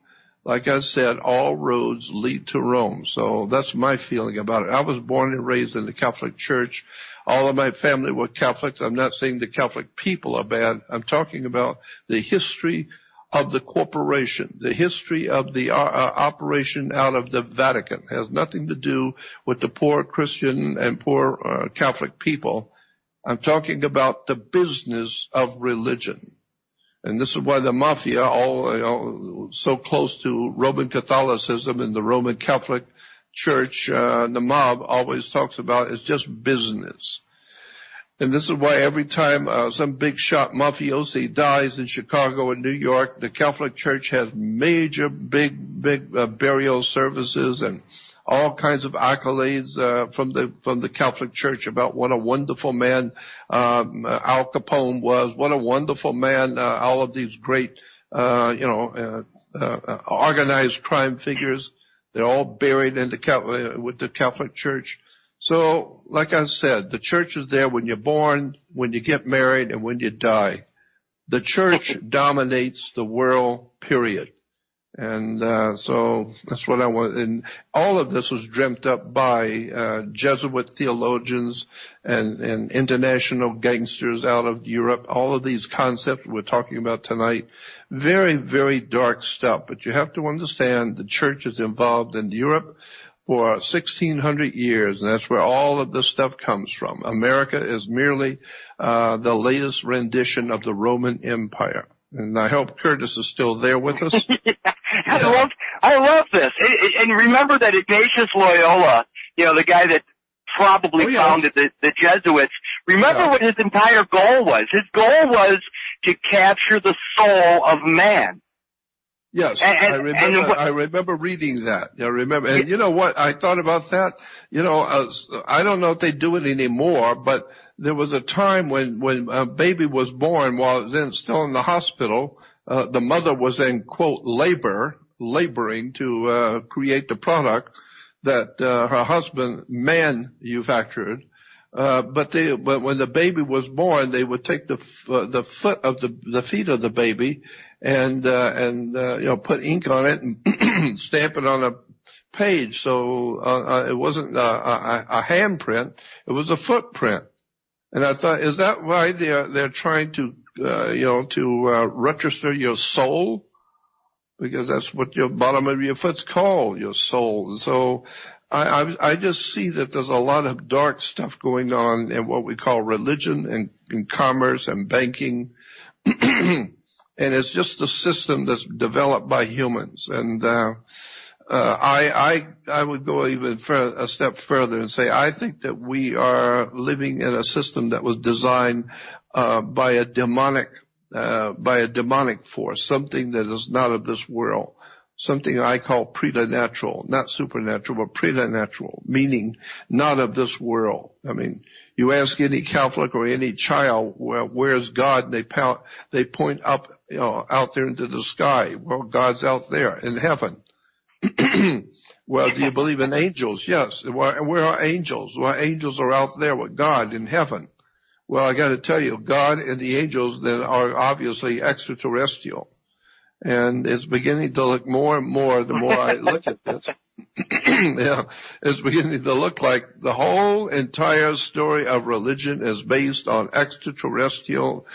Like I said, all roads lead to Rome. So that's my feeling about it. I was born and raised in the Catholic Church. All of my family were Catholics. I'm not saying the Catholic people are bad. I'm talking about the history of the corporation, the history of the operation out of the Vatican. It has nothing to do with the poor Christian and poor Catholic people. I'm talking about the business of religion. And this is why the mafia, all so close to Roman Catholicism and the Roman Catholic Church, the mob always talks about is just business. And this is why every time some big shot mafiosi dies in Chicago and New York, the Catholic Church has major big burial services and all kinds of accolades from the Catholic Church about what a wonderful man Al Capone was, what a wonderful man all of these great organized crime figures. They're all buried in with the Catholic Church. So, like I said, the church is there when you're born, when you get married, and when you die. The church dominates the world, period. And so that's what I want. And all of this was dreamt up by Jesuit theologians and international gangsters out of Europe. All of these concepts we're talking about tonight, very, very dark stuff. But you have to understand the church is involved in Europe for 1,600 years, and that's where all of this stuff comes from. America is merely the latest rendition of the Roman Empire. And I hope Curtis is still there with us. I love this. And remember that Ignatius Loyola, the guy that probably founded the Jesuits, remember what his entire goal was. His goal was to capture the soul of man. Yes, I remember reading that. I remember, and you know what? I thought about that. I don't know if they do it anymore, but there was a time when a baby was born while it was still in the hospital. The mother was in, quote, laboring to create the product that her husband manufactured. But when the baby was born, they would take the feet of the baby and put ink on it and stamp it on a page. So it wasn't a handprint; it was a footprint. And I thought, is that why they're trying to register your soul? Because that's what your bottom of your foot's called, your soul. So I just see that there's a lot of dark stuff going on in what we call religion and commerce and banking. And it's just a system that's developed by humans. And I would go even a step further and say I think that we are living in a system that was designed by a demonic force, something that is not of this world. Something I call preternatural, not supernatural, but preternatural, meaning not of this world. I mean, you ask any Catholic or any child, well, where's God? And they point up, out there into the sky. Well, God's out there in heaven. Well, do you believe in angels? Yes. Where are angels? Well, angels are out there with God in heaven. Well, I got to tell you, God and the angels then are obviously extraterrestrial. And it's beginning to look more and more the more I look at this. Yeah, it's beginning to look like the whole entire story of religion is based on extraterrestrial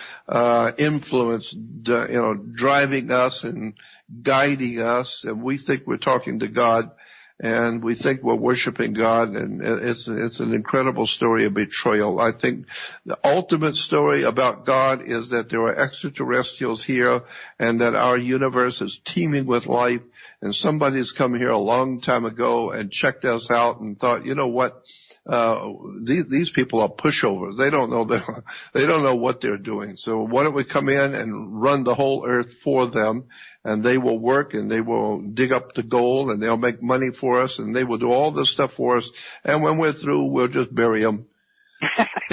influence, driving us and guiding us. And we think we're talking to God. and we think we're worshiping God, and it's an incredible story of betrayal. I think the ultimate story about God is that there are extraterrestrials here and that our universe is teeming with life, and somebody's come here a long time ago and checked us out and thought, you know what? These people are pushovers. They don't know what they're doing. So why don't we come in and run the whole earth for them, and they will work and they will dig up the gold and they'll make money for us and they will do all this stuff for us. And when we're through, we'll just bury them.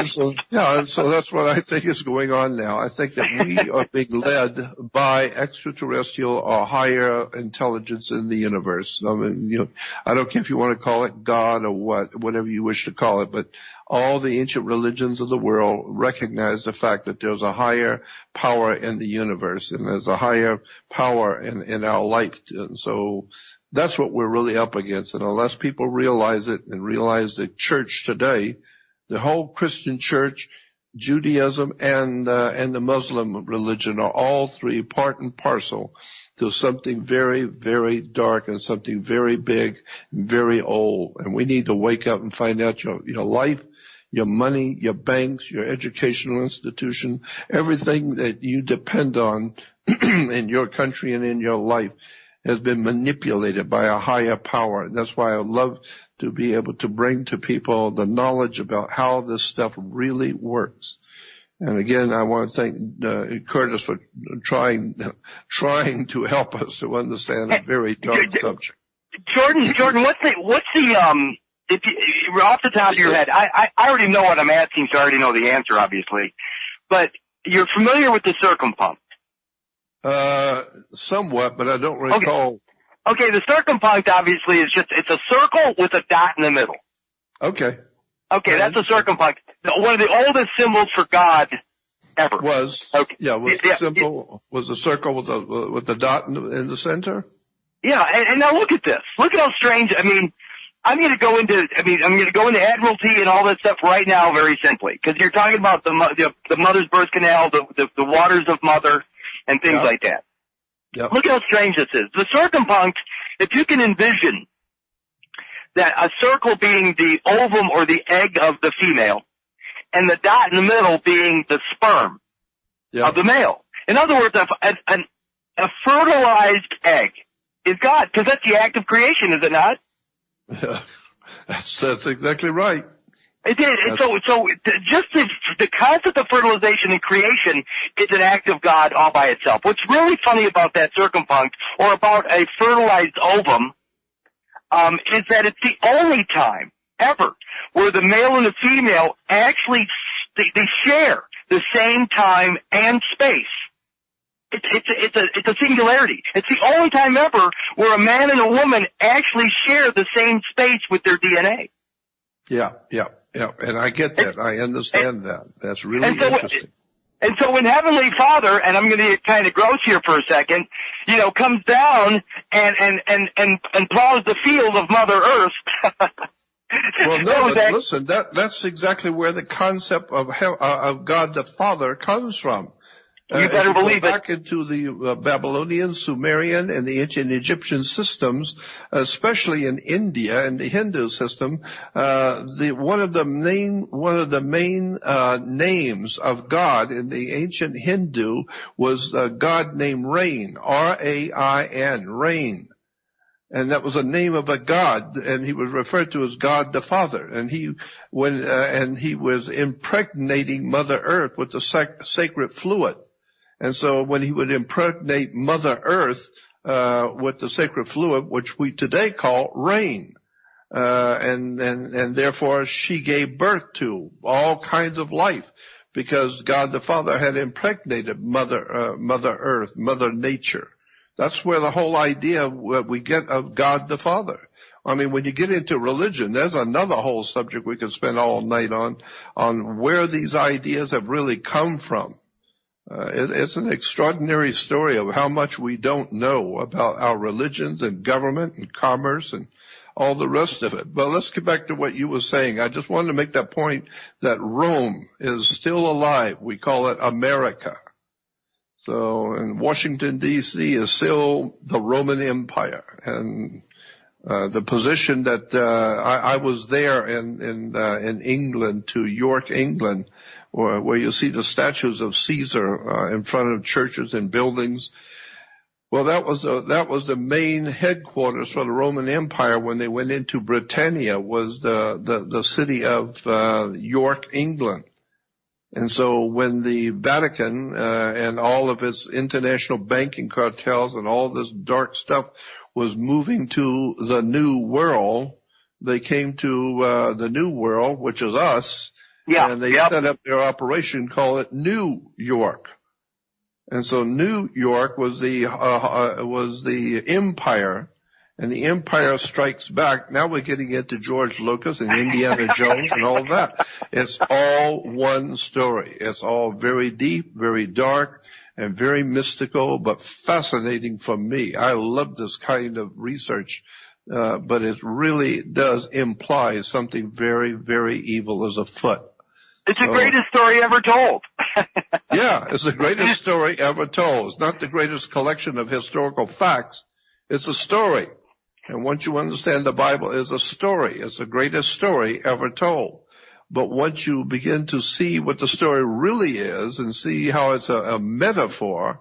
So that's what I think is going on now. I think that we are being led by extraterrestrial or higher intelligence in the universe. I mean, I don't care if you want to call it God or whatever you wish to call it, but all the ancient religions of the world recognize the fact that there's a higher power in the universe and there's a higher power in our life. And so that's what we're really up against. And unless people realize it and realize the church today, the whole Christian church, Judaism, and the Muslim religion are all three part and parcel to something very, very dark and something very big and very old. And we need to wake up and find out your life, your money, your banks, your educational institution, everything that you depend on in your country and in your life has been manipulated by a higher power. And that's why I love to be able to bring to people the knowledge about how this stuff really works. And again, I want to thank Curtis for trying to help us to understand a very dark subject. Jordan, what's the if you, off the top of your head, I already know what I'm asking, so I already know the answer, obviously. But you're familiar with the circumpunct? Somewhat, but I don't recall. Okay, the circumpunct obviously is it's a circle with a dot in the middle. Okay. Okay, that's a circumpunct. One of the oldest symbols for God ever. Was the circle with the dot in the center? Yeah, and now look at this. Look at how strange. I mean, I'm going to go into Admiralty and all that stuff right now, very simply, because you're talking about the mother's birth canal, the waters of mother, and things like that. Yep. Look how strange this is. The circumpunct, if you can envision that a circle being the ovum or the egg of the female, and the dot in the middle being the sperm of the male. In other words, a fertilized egg is God, because that's the act of creation, is it not? That's exactly right. It is. So just the concept of fertilization and creation is an act of God all by itself. What's really funny about that circumpunct, or about a fertilized ovum, is that it's the only time ever where the male and the female actually they share the same time and space. It's a singularity. It's the only time ever where a man and a woman actually share the same space with their DNA. Yeah. And I get that. I understand that. That's really interesting. And so when Heavenly Father, and I'm going to get kind of gross here for a second, comes down and plows the field of Mother Earth. Well, no, but listen, that's exactly where the concept of God the Father comes from. You better believe it. Back into the Babylonian, Sumerian, and the ancient Egyptian systems, especially in India and the Hindu system, one of the main names of God in the ancient Hindu was a God named Rain, R-A-I-N, Rain. And that was a name of a god, and he was referred to as God the Father. And he was impregnating Mother Earth with the sacred fluid. And so when he would impregnate Mother Earth with the sacred fluid, which we today call rain, and therefore she gave birth to all kinds of life, because God the Father had impregnated Mother Earth, Mother Nature. That's where the whole idea we get of God the Father. I mean, when you get into religion, there's another whole subject we could spend all night on where these ideas have really come from. It's an extraordinary story of how much we don't know about our religions and government and commerce and all the rest of it. But let's get back to what you were saying. I just wanted to make that point that Rome is still alive. We call it America. So, and Washington, D.C. is still the Roman Empire. And The position that I was there in England, to York, England, where you see the statues of Caesar in front of churches and buildings. Well, that was the main headquarters for the Roman Empire when they went into Britannia, was the city of York, England. And so when the Vatican and all of its international banking cartels and all this dark stuff was moving to the New World, they came to the New World, which is us, and they set up their operation, call it New York. And so New York was the empire, and the Empire Strikes Back. Now we're getting into George Lucas and Indiana Jones and all that. It's all one story. It's all very deep, very dark, and very mystical, but fascinating for me. I love this kind of research, but it really does imply something very, very evil is afoot. It's the greatest story ever told. Yeah, it's the greatest story ever told. It's not the greatest collection of historical facts. It's a story. And once you understand the Bible is a story, it's the greatest story ever told. But once you begin to see what the story really is and see how it's a metaphor,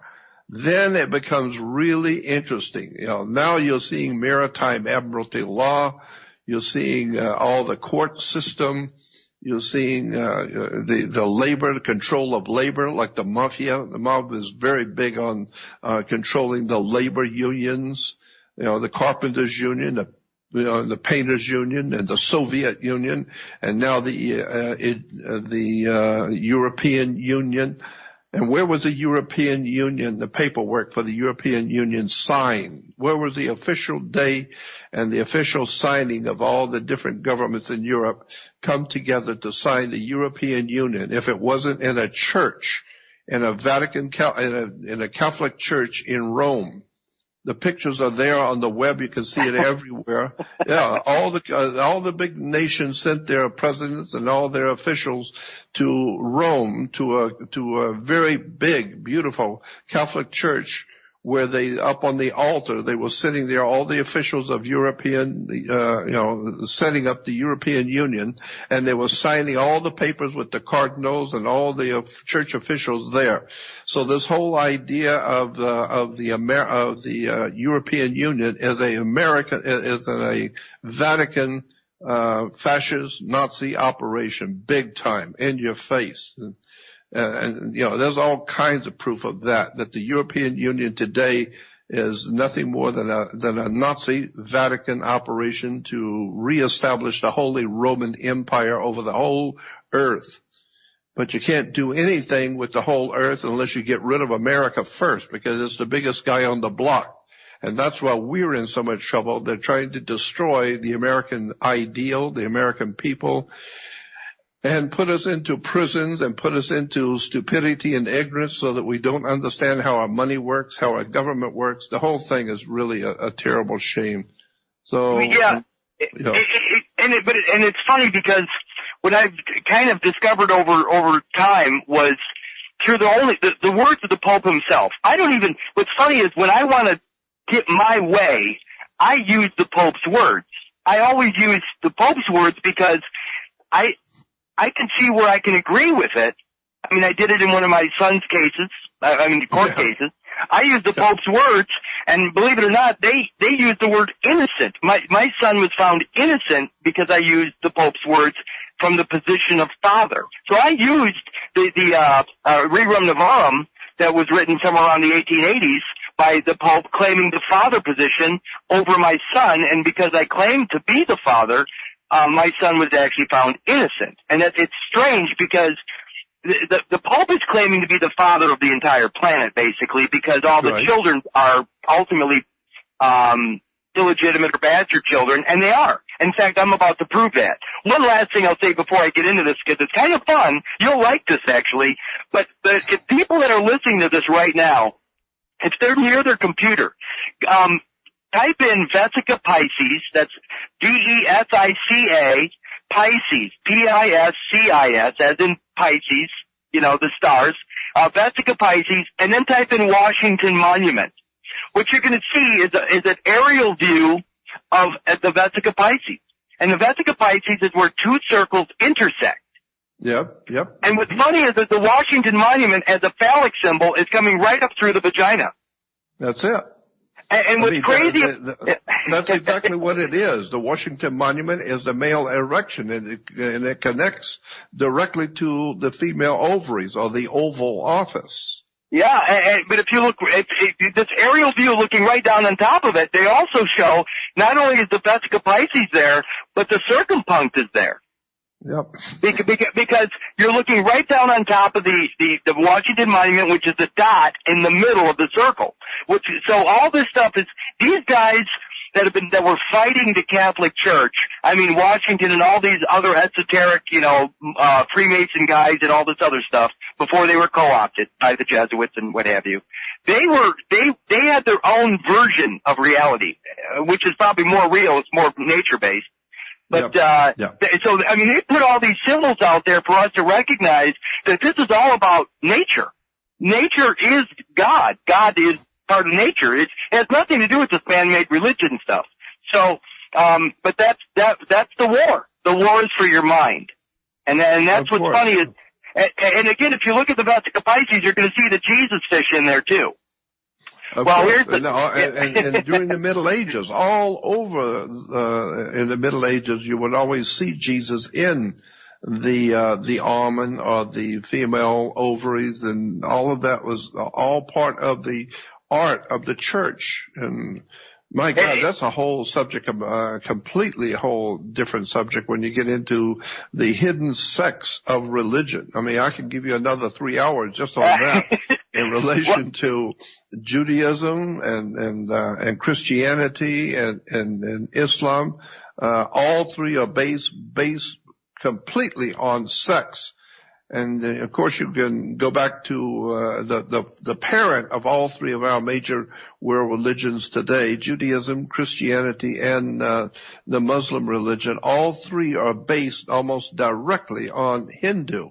then it becomes really interesting. Now you're seeing maritime admiralty law. You're seeing all the court system. You're seeing the labor, the control of labor, like the mafia. The mob is very big on controlling the labor unions. The carpenters union, the painters union, and the Soviet Union, and now the European Union. And where was the European Union, the paperwork for the European Union signed? Where was the official day and the official signing of all the different governments in Europe come together to sign the European Union? If it wasn't in a church, in a Vatican, in a Catholic church in Rome. The pictures are there on the web. You can see it everywhere. Yeah, all the big nations sent their presidents and all their officials to Rome, to a very big, beautiful Catholic church, where they, up on the altar, they were sitting there, all the officials of European, setting up the European Union, and they were signing all the papers with the cardinals and all the church officials there. So this whole idea of the European Union is a Vatican fascist Nazi operation, big time, in your face. And there's all kinds of proof of that the European Union today is nothing more than a Nazi Vatican operation to reestablish the Holy Roman Empire over the whole earth. But you can't do anything with the whole earth unless you get rid of America first, because it's the biggest guy on the block. And that's why we're in so much trouble. They're trying to destroy the American ideal, the American people, and put us into prisons and put us into stupidity and ignorance so that we don't understand how our money works, how our government works. The whole thing is really a terrible shame. So yeah, but it's funny because what I've kind of discovered over time was through the words of the Pope himself. What's funny is when I want to get my way, I use the Pope's words. I always use the Pope's words because I can see where I can agree with it. I mean, I did it in one of my son's cases, court cases. I used the Pope's words, and believe it or not, they used the word innocent. My son was found innocent because I used the Pope's words from the position of father. So I used the Rerum Novarum that was written somewhere around the 1880s by the Pope claiming the father position over my son, and because I claimed to be the father, my son was actually found innocent. And it's strange because the Pope is claiming to be the father of the entire planet, basically, because all the children are ultimately illegitimate or bastard children, and they are. In fact, I'm about to prove that. One last thing I'll say before I get into this, because it's kind of fun. You'll like this, actually. But if people that are listening to this right now, if they're near their computer, type in Vesica Piscis, that's Vesica, Pisces, Piscis, as in Pisces, the stars, Vesica Piscis, and then type in Washington Monument. What you're going to see is an aerial view of the Vesica Pisces. And the Vesica Pisces is where two circles intersect. Yep. And what's funny is that the Washington Monument as a phallic symbol is coming right up through the vagina. That's it. And what's crazy... That's exactly what it is. The Washington Monument is the male erection, and it connects directly to the female ovaries, or the Oval Office. Yeah, but if you look, this aerial view looking right down on top of it, they also show not only is the Vesica Pisces there, but the circumpunct is there. Yep. Because you're looking right down on top of the Washington Monument, which is the dot in the middle of the circle. So all this stuff is, these guys that were fighting the Catholic Church, I mean Washington and all these other esoteric, Freemason guys and all this other stuff, before they were co-opted by the Jesuits and what have you, they had their own version of reality, which is probably more real, it's more nature-based. But, so, I mean, they put all these symbols out there for us to recognize that this is all about nature. Nature is God. God is part of nature. It has nothing to do with this man-made religion stuff. So, but that's the war. The war is for your mind. And that's what's funny is, and again, if you look at the Vesica Pisces, you're going to see the Jesus fish in there too. And during the Middle Ages, all over in the Middle Ages, you would always see Jesus in the almond or the female ovaries, and all of that was all part of the art of the church. And my God, that's a whole subject, completely whole different subject when you get into the hidden sex of religion. I mean, I can give you another 3 hours just on that in relation to Judaism and Christianity and Islam. All three are based completely on sex. And of course, you can go back to the parent of all three of our major world religions today: Judaism, Christianity, and the Muslim religion. All three are based almost directly on Hindu.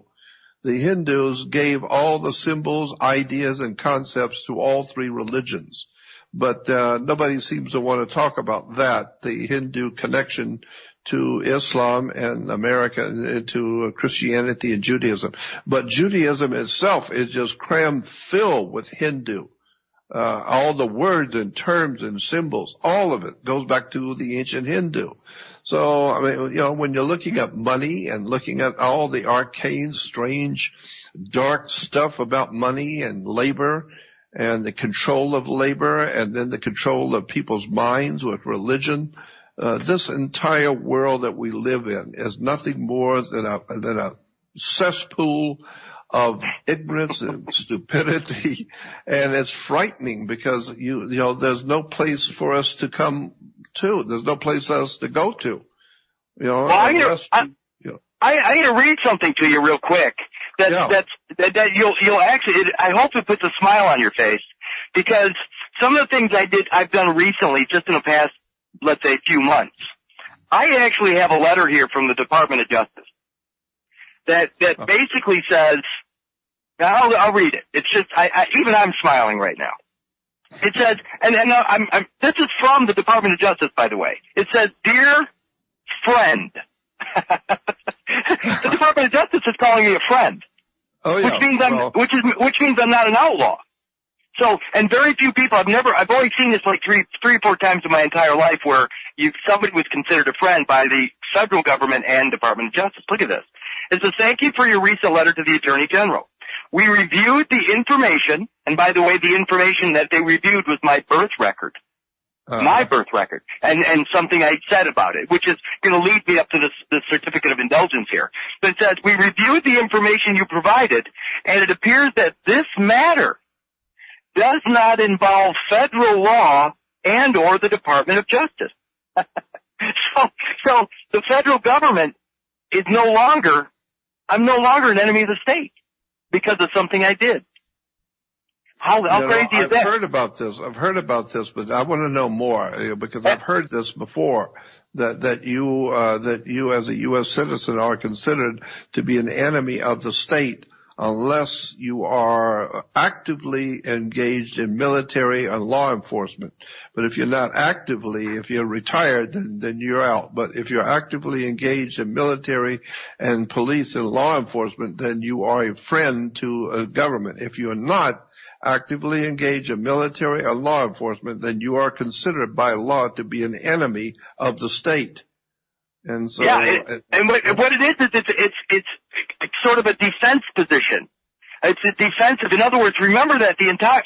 The Hindus gave all the symbols, ideas, and concepts to all three religions. But nobody seems to want to talk about that, the Hindu connection to Islam and America, to Christianity and Judaism. But Judaism itself is just crammed filled with Hindu. All the words and terms and symbols, all of it goes back to the ancient Hindu. So, I mean, when you're looking at money and looking at all the arcane, strange, dark stuff about money and labor and the control of labor and then the control of people's minds with religion, this entire world that we live in is nothing more than a cesspool of ignorance and stupidity, and it's frightening because there's no place for us to come to. There's no place for us to go to. Well, I'm going to read something to you real quick. That you'll actually. I hope it puts a smile on your face, because some of the things I've done recently, just in the past, let's say, few months. I actually have a letter here from the Department of Justice that basically says, I'll read it. It's just, even I'm smiling right now. It says, and this is from the Department of Justice, by the way. It says, "Dear friend." The Department of Justice is calling me a friend. Oh, yeah. Which means I'm not an outlaw. So, and very few people, I've only seen this like three or four times in my entire life where somebody was considered a friend by the federal government and Department of Justice. Look at this. It says, "Thank you for your recent letter to the Attorney General. We reviewed the information," and by the way, the information that they reviewed was my birth record. My birth record. And something I said about it, which is going to lead me up to this certificate of indulgence here. But it says, "We reviewed the information you provided, and it appears that this matter does not involve federal law and or the Department of Justice." So the federal government is I'm no longer an enemy of the state because of something I did. How crazy is that? I've heard about this, but I want to know more, because I've heard this before, that you as a U.S. citizen are considered to be an enemy of the state unless you are actively engaged in military and law enforcement. But if you're not actively, if you're retired, then you're out. But if you're actively engaged in military and police and law enforcement, then you are a friend to a government. If you're not actively engaged in military or law enforcement, then you are considered by law to be an enemy of the state. And so, and what it is it's sort of a defense position. It's a defensive. In other words, remember that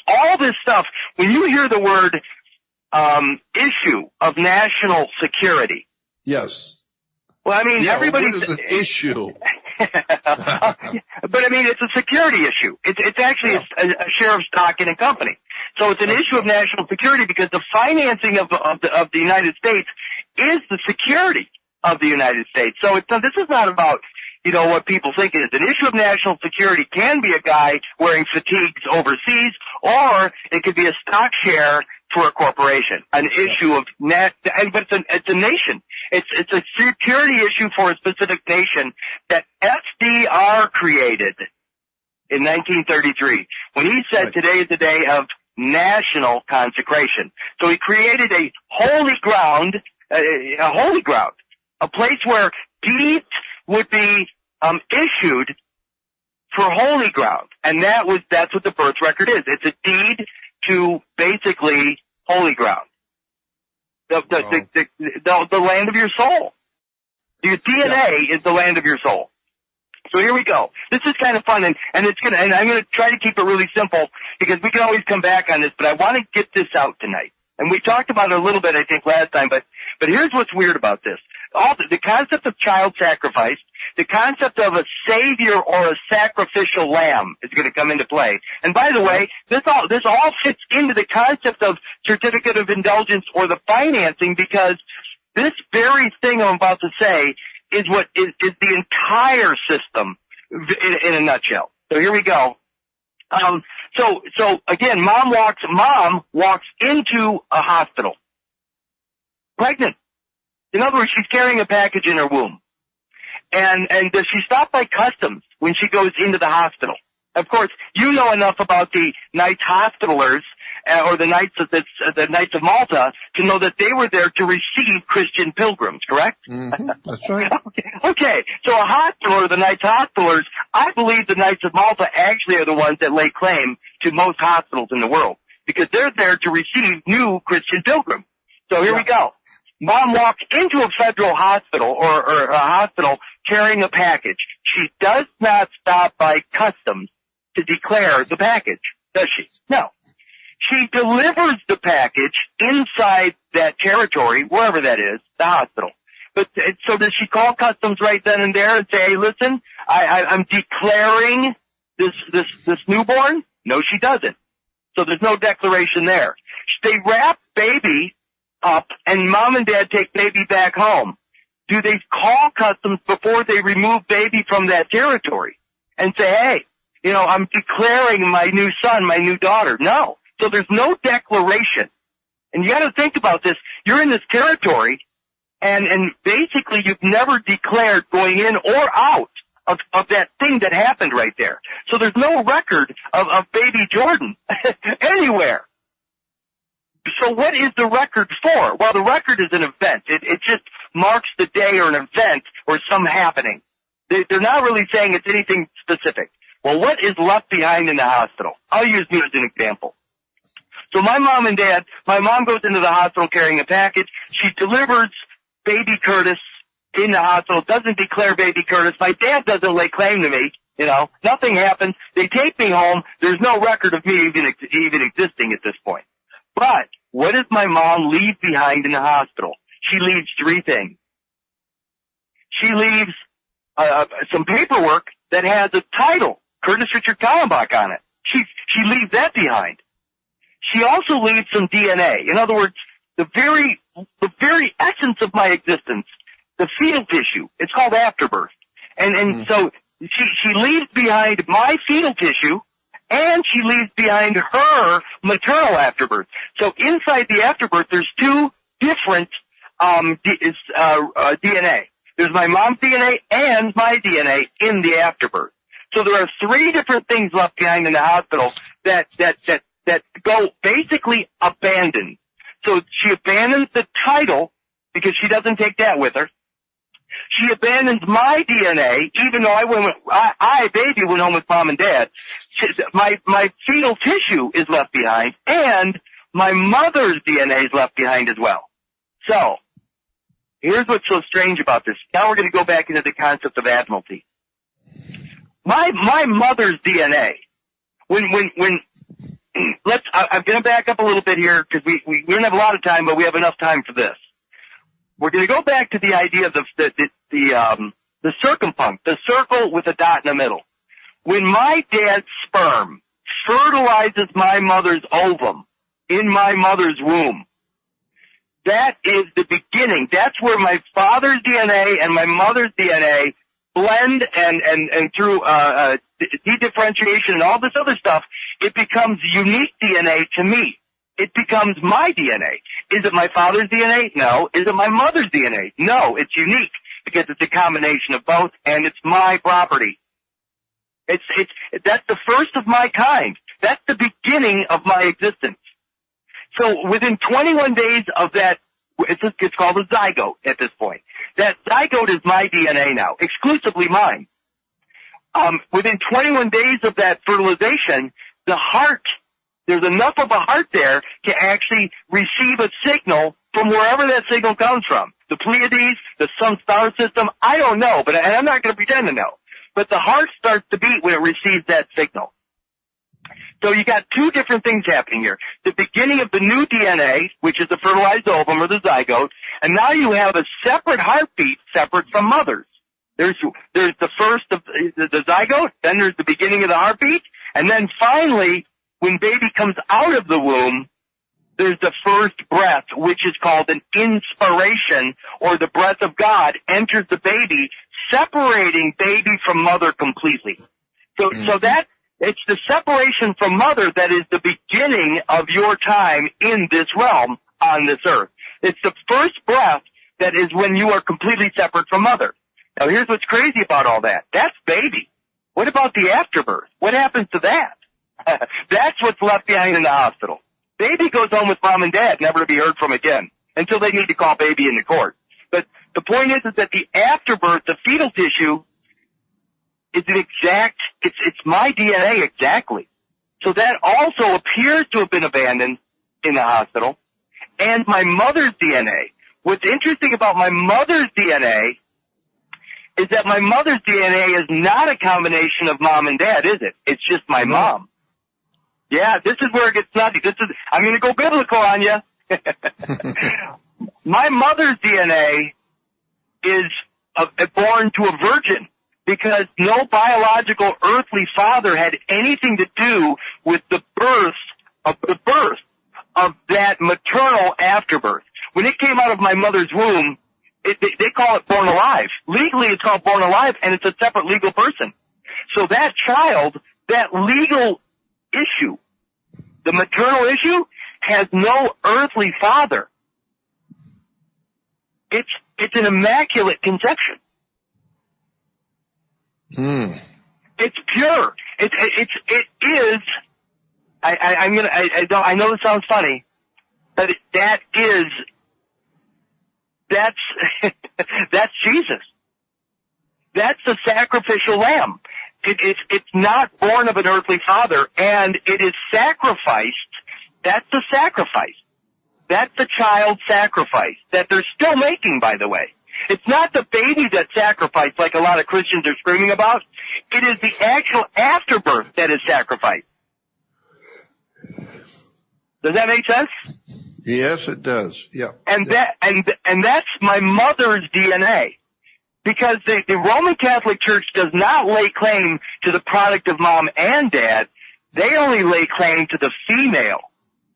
all this stuff, when you hear the word issue of national security. Yes. Well, I mean, everybody. What is an issue? But I mean, it's a security issue. It's actually a share of stock in a company. So it's an issue of national security because the financing of the United States is the security of the United States. So this is not about, what people think it is. An issue of national security can be a guy wearing fatigues overseas, or it could be a stock share for a corporation. An issue of but it's a nation. It's a security issue for a specific nation that FDR created in 1933 when he said today is the day of national consecration. So he created a holy ground, a place where deeds would be issued for holy ground, and that's what the birth record is. It's a deed to basically holy ground, the land of your soul. Your DNA is the land of your soul. So here we go. This is kind of fun, and I'm going to try to keep it really simple because we can always come back on this, but I want to get this out tonight. And we talked about it a little bit, I think, last time, but here's what's weird about this. The concept of child sacrifice, the concept of a savior or a sacrificial lamb is going to come into play. And by the way, this all fits into the concept of certificate of indulgence or the financing, because this very thing I'm about to say is what is the entire system in a nutshell. So here we go. So again, mom walks into a hospital, pregnant. In other words, she's carrying a package in her womb. And does she stop by customs when she goes into the hospital? Of course, you know enough about the Knights Hospitalers or the Knights of Malta to know that they were there to receive Christian pilgrims, correct? Mm-hmm. That's right. Okay. So a hospitaler, the Knights Hospitalers, I believe the Knights of Malta actually are the ones that lay claim to most hospitals in the world because they're there to receive new Christian pilgrims. So here we go. Mom walks into a federal hospital or a hospital carrying a package. She does not stop by customs to declare the package, does she? No. She delivers the package inside that territory, wherever that is, the hospital. But so does she call customs right then and there and say, hey, listen, I'm declaring this newborn? No, she doesn't. So there's no declaration there. They wrap baby up and mom and dad take baby back home. Do they call customs before they remove baby from that territory and say, hey, I'm declaring my new son, my new daughter? No. So there's no declaration. And you got to think about this. You're in this territory and basically you've never declared going in or out of that thing that happened right there. So there's no record of baby Jordan anywhere. So what is the record for? Well, the record is an event. It just marks the day or an event or some happening. They're not really saying it's anything specific. Well, what is left behind in the hospital? I'll use me as an example. So my mom goes into the hospital carrying a package. She delivers baby Curtis in the hospital, doesn't declare baby Curtis. My dad doesn't lay claim to me. Nothing happens. They take me home. There's no record of me even existing at this point. But what does my mom leave behind in the hospital? She leaves three things. She leaves some paperwork that has a title, Curtis Richard Kallenbach, on it. She leaves that behind. She also leaves some DNA. In other words, the very essence of my existence, the fetal tissue. It's called afterbirth. And so she leaves behind my fetal tissue, and she leaves behind her maternal afterbirth. So inside the afterbirth, there's two different DNA. There's my mom's DNA and my DNA in the afterbirth. So there are 3 different things left behind in the hospital that go basically abandoned. So she abandons the title because she doesn't take that with her. She abandons my DNA, even though baby, went home with mom and dad. My fetal tissue is left behind, and my mother's DNA is left behind as well. So, here's what's so strange about this. Now we're going to go back into the concept of admiralty. My mother's DNA, I'm going to back up a little bit here because we don't have a lot of time, but we have enough time for this. We're going to go back to the idea of the circumpunct, the circle with a dot in the middle. When my dad's sperm fertilizes my mother's ovum in my mother's womb, that is the beginning. That's where my father's DNA and my mother's DNA blend, and through dedifferentiation and all this other stuff, it becomes unique DNA to me. It becomes my DNA. Is it my father's DNA? No. Is it my mother's DNA? No. It's unique because it's a combination of both, and it's my property. That's the first of my kind. That's the beginning of my existence. So within 21 days of that, it's called a zygote at this point. That zygote is my DNA now, exclusively mine. Within 21 days of that fertilization, the heart, there's enough of a heart there to actually receive a signal from wherever that signal comes from. The Pleiades, some star system, I don't know, and I'm not going to pretend to know. But the heart starts to beat when it receives that signal. So you got 2 different things happening here. The beginning of the new DNA, which is the fertilized ovum or the zygote, and now you have a separate heartbeat separate from mother's. There's the first of the zygote, then there's the beginning of the heartbeat, and then finally, when baby comes out of the womb, there's the first breath, which is called an inspiration, or the breath of God enters the baby, separating baby from mother completely. So that, it's the separation from mother that is the beginning of your time in this realm on this earth. It's the first breath that is when you are completely separate from mother. Now here's what's crazy about all that. That's baby. What about the afterbirth? What happens to that? That's what's left behind in the hospital. Baby goes home with mom and dad, never to be heard from again, until they need to call baby into court. But the point is that the afterbirth, the fetal tissue, is an exact, it's my DNA exactly. So that also appears to have been abandoned in the hospital. And my mother's DNA. What's interesting about my mother's DNA is that my mother's DNA is not a combination of mom and dad, is it? It's just my mom. Yeah, this is where it gets nutty. I'm going to go biblical on you. My mother's DNA is born to a virgin because no biological earthly father had anything to do with the birth of that maternal afterbirth. When it came out of my mother's womb, they call it born alive. Legally, it's called born alive, and it's a separate legal person. So that child, that legal issue, the maternal issue, has no earthly father. It's an immaculate conception. It's pure. It is. I know it sounds funny, but that's Jesus. That's the sacrificial lamb. It's not born of an earthly father, and it is sacrificed. That's the sacrifice. That's the child sacrifice that they're still making, by the way. It's not the baby that's sacrificed like a lot of Christians are screaming about. It is the actual afterbirth that is sacrificed. Does that make sense? Yes, it does. Yeah. And that's my mother's DNA. Because the Roman Catholic Church does not lay claim to the product of mom and dad. They only lay claim to the female.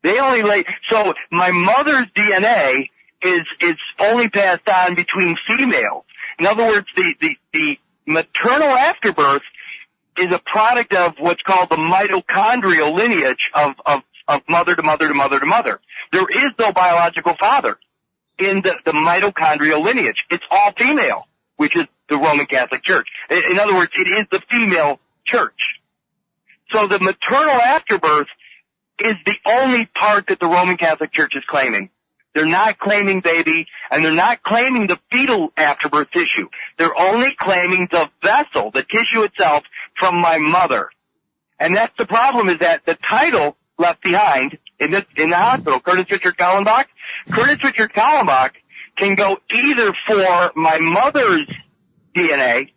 So my mother's DNA is only passed on between females. In other words, the maternal afterbirth is a product of what's called the mitochondrial lineage of mother to mother to mother to mother. There is no biological father in the mitochondrial lineage. It's all female, which is the Roman Catholic Church. In other words, it is the female church. So the maternal afterbirth is the only part that the Roman Catholic Church is claiming. They're not claiming baby, and they're not claiming the fetal afterbirth tissue. They're only claiming the vessel, the tissue itself, from my mother. And that's the problem, is that the title left behind in the hospital, Curtis Richard Kallenbach, Curtis Richard Kallenbach can go either for my mother's DNA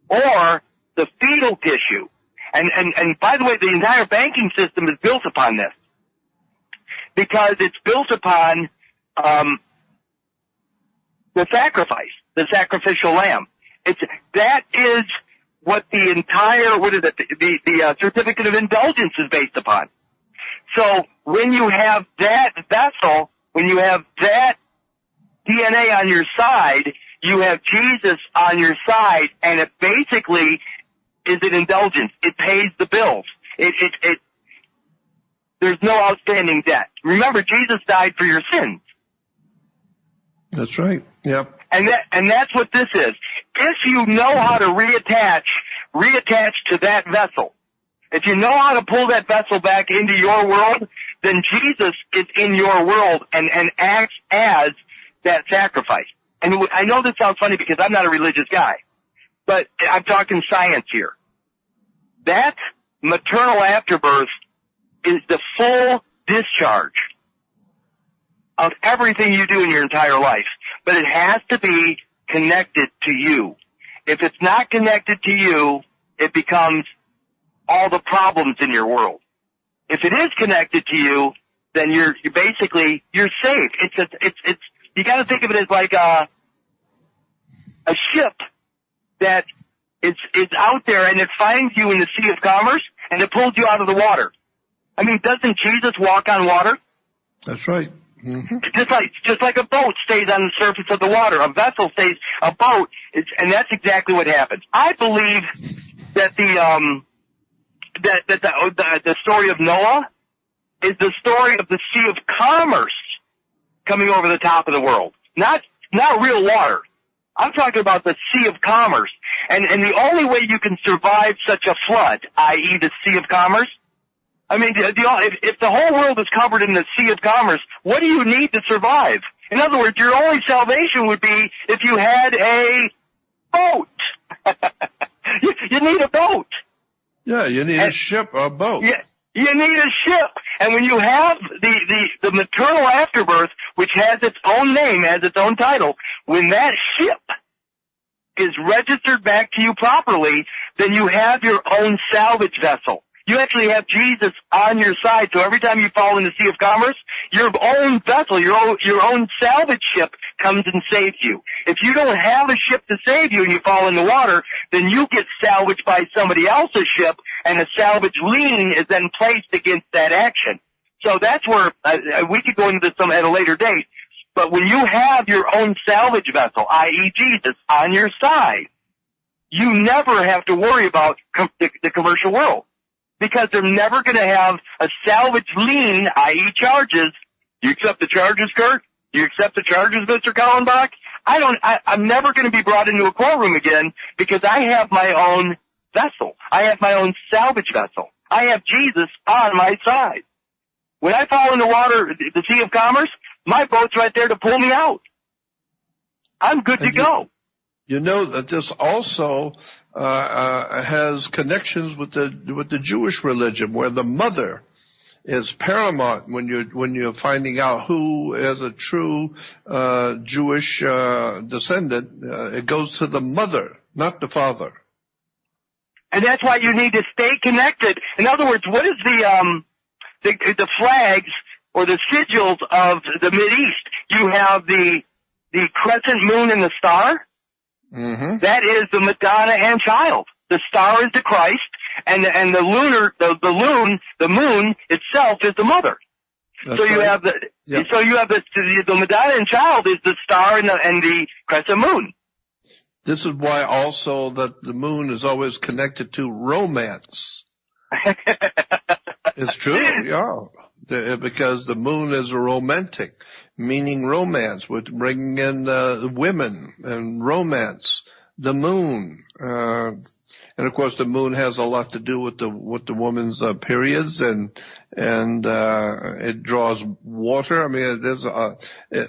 or the fetal tissue. And by the way, the entire banking system is built upon this, because it's built upon the sacrifice, the sacrificial lamb. That is what the entire, the certificate of indulgence is based upon. So when you have that vessel, when you have that DNA on your side, you have Jesus on your side, and it basically is an indulgence. It pays the bills. There's no outstanding debt. Remember, Jesus died for your sins. That's right. Yep. And that's what this is. If you know how to reattach to that vessel, if you know how to pull that vessel back into your world, then Jesus is in your world and acts as that sacrifice. And I know this sounds funny because I'm not a religious guy, but I'm talking science here. That maternal afterbirth is the full discharge of everything you do in your entire life. But it has to be connected to you. If it's not connected to you, it becomes all the problems in your world. If it is connected to you, then you're basically safe. It's you got to think of it as like a ship that is out there, and it finds you in the Sea of Commerce, and it pulls you out of the water. I mean, doesn't Jesus walk on water? That's right. Mm-hmm. Just like a boat stays on the surface of the water, a vessel stays a boat, and that's exactly what happens. I believe that the story of Noah is the story of the Sea of Commerce coming over the top of the world, not real water. I'm talking about the Sea of Commerce, and the only way you can survive such a flood, i.e. the Sea of Commerce. I mean, if the whole world is covered in the Sea of Commerce, what do you need to survive? In other words, your only salvation would be if you had a boat. You need a boat. Yeah, you need a ship or a boat. Yeah, you need a ship. And when you have the maternal afterbirth, which has its own name, has its own title, when that ship is registered back to you properly, then you have your own salvage vessel. You actually have Jesus on your side, so every time you fall in the Sea of Commerce, your own vessel, your own salvage ship comes and saves you. If you don't have a ship to save you and you fall in the water, then you get salvaged by somebody else's ship, and a salvage lien is then placed against that action. So that's where we could go into this at a later date. But when you have your own salvage vessel, i.e. Jesus, on your side, you never have to worry about the commercial world, because they're never going to have a salvage lien, i.e. charges. You accept the charges, Kurt? You accept the charges, Mr. Kallenbach? I'm never going to be brought into a courtroom again because I have my own vessel. I have my own salvage vessel. I have Jesus on my side. When I fall in the water, the Sea of Commerce, my boat's right there to pull me out. I'm good to go. You know that this also has connections with the Jewish religion, where the mother is paramount when you're finding out who is a true Jewish descendant. It goes to the mother, not the father. And that's why you need to stay connected. In other words, what is the flags or the sigils of the Mideast? You have the crescent moon and the star. Mm-hmm. That is the Madonna and Child. The star is the Christ, and the moon itself is the mother. That's so you have the Madonna and Child is the star and the crescent moon. This is why also that the moon is always connected to romance. It's true, yeah. Because the moon is a romantic, meaning romance, with bringing in women and romance. the moon. And of course, the moon has a lot to do with the woman's periods, and it draws water. I mean,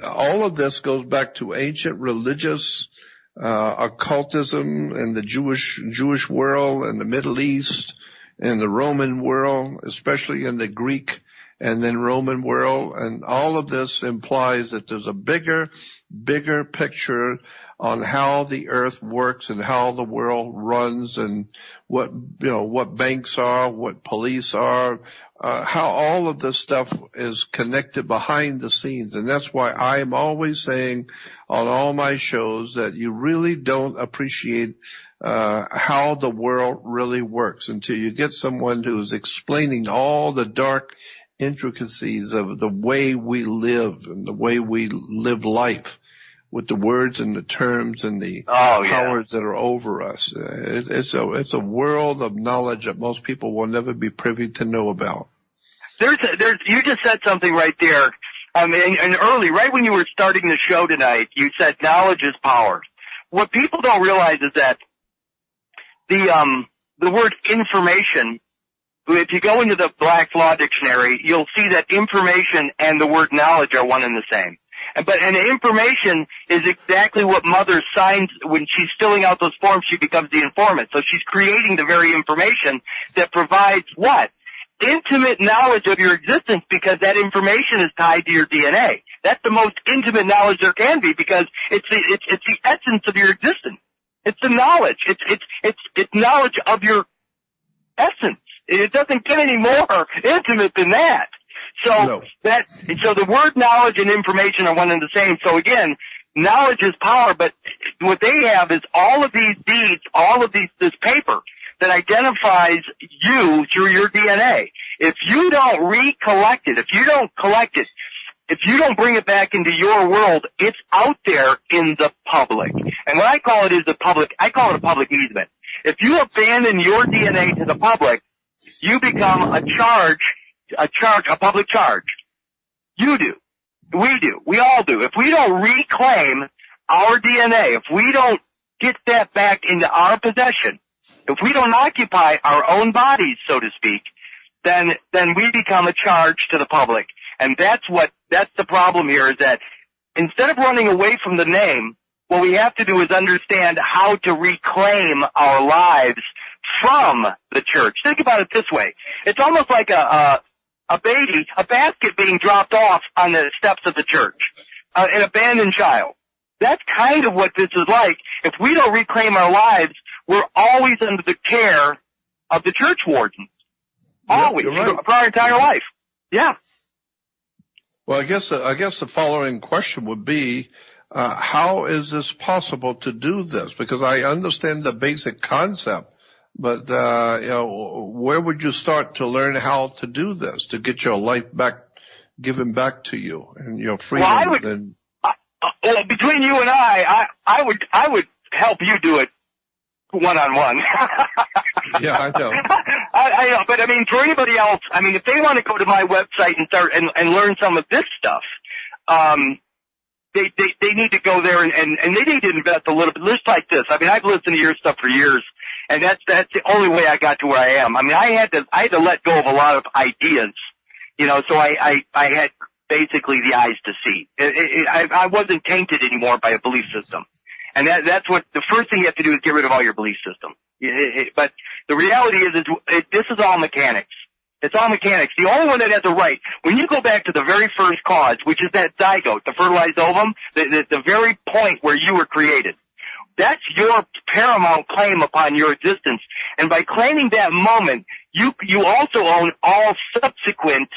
all of this goes back to ancient religious occultism in the Jewish world and the Middle East and the Roman world, especially in the Greek and then Roman world. And all of this implies that there's a bigger picture on how the earth works and how the world runs, and what banks are, what police are, how all of this stuff is connected behind the scenes. And that's why I'm always saying on all my shows that you really don't appreciate how the world really works until you get someone who's explaining all the dark intricacies of the way we live and the way we live life, with the words and the terms and the powers that are over us. It's a world of knowledge that most people will never be privy to know about. You just said something right there. And early, right when you were starting the show tonight, you said knowledge is power. What people don't realize is that the word information, if you go into the Black's Law Dictionary, you'll see that information and the word knowledge are one and the same. And information is exactly what mother signs when she's filling out those forms. She becomes the informant. So she's creating the very information that provides what? Intimate knowledge of your existence, because that information is tied to your DNA. That's the most intimate knowledge there can be, because it's the essence of your existence. It's the knowledge. It's knowledge of your essence. It doesn't get any more intimate than that. So the word knowledge and information are one and the same. So again, knowledge is power, but what they have is all of these deeds, this paper that identifies you through your DNA. If you don't recollect it, if you don't collect it, if you don't bring it back into your world, it's out there in the public. And what I call it is I call it a public easement. If you abandon your DNA to the public, you become a public charge. You do. We do. We all do. If we don't reclaim our DNA, if we don't get that back into our possession, if we don't occupy our own bodies, so to speak, then we become a charge to the public. And that's the problem here, is that instead of running away from the name, what we have to do is understand how to reclaim our lives from the church. Think about it this way. It's almost like a basket being dropped off on the steps of the church, an abandoned child. That's kind of what this is like. If we don't reclaim our lives, we're always under the care of the church wardens. Always. Right. For our entire life. Yeah. Well, I guess the following question would be, how is this possible to do this? Because I understand the basic concept, but where would you start to learn how to do this, to get your life back, given back to you, and your freedom? Well, between you and I would help you do it one-on-one. Yeah, I know. I know, but I mean, for anybody else, I mean, if they want to go to my website and start and learn some of this stuff, they need to go there and they need to invest a little bit, just like this. I mean, I've listened to your stuff for years, and that's the only way I got to where I am. I mean, I had to let go of a lot of ideas, so I had basically the eyes to see. I wasn't tainted anymore by a belief system. And that's what the first thing you have to do, is get rid of all your belief system. But the reality is this is all mechanics. It's all mechanics. The only one that has a right, when you go back to the very first cause, which is that zygote, the fertilized ovum, the very point where you were created, that's your paramount claim upon your existence. And by claiming that moment, you also own all subsequent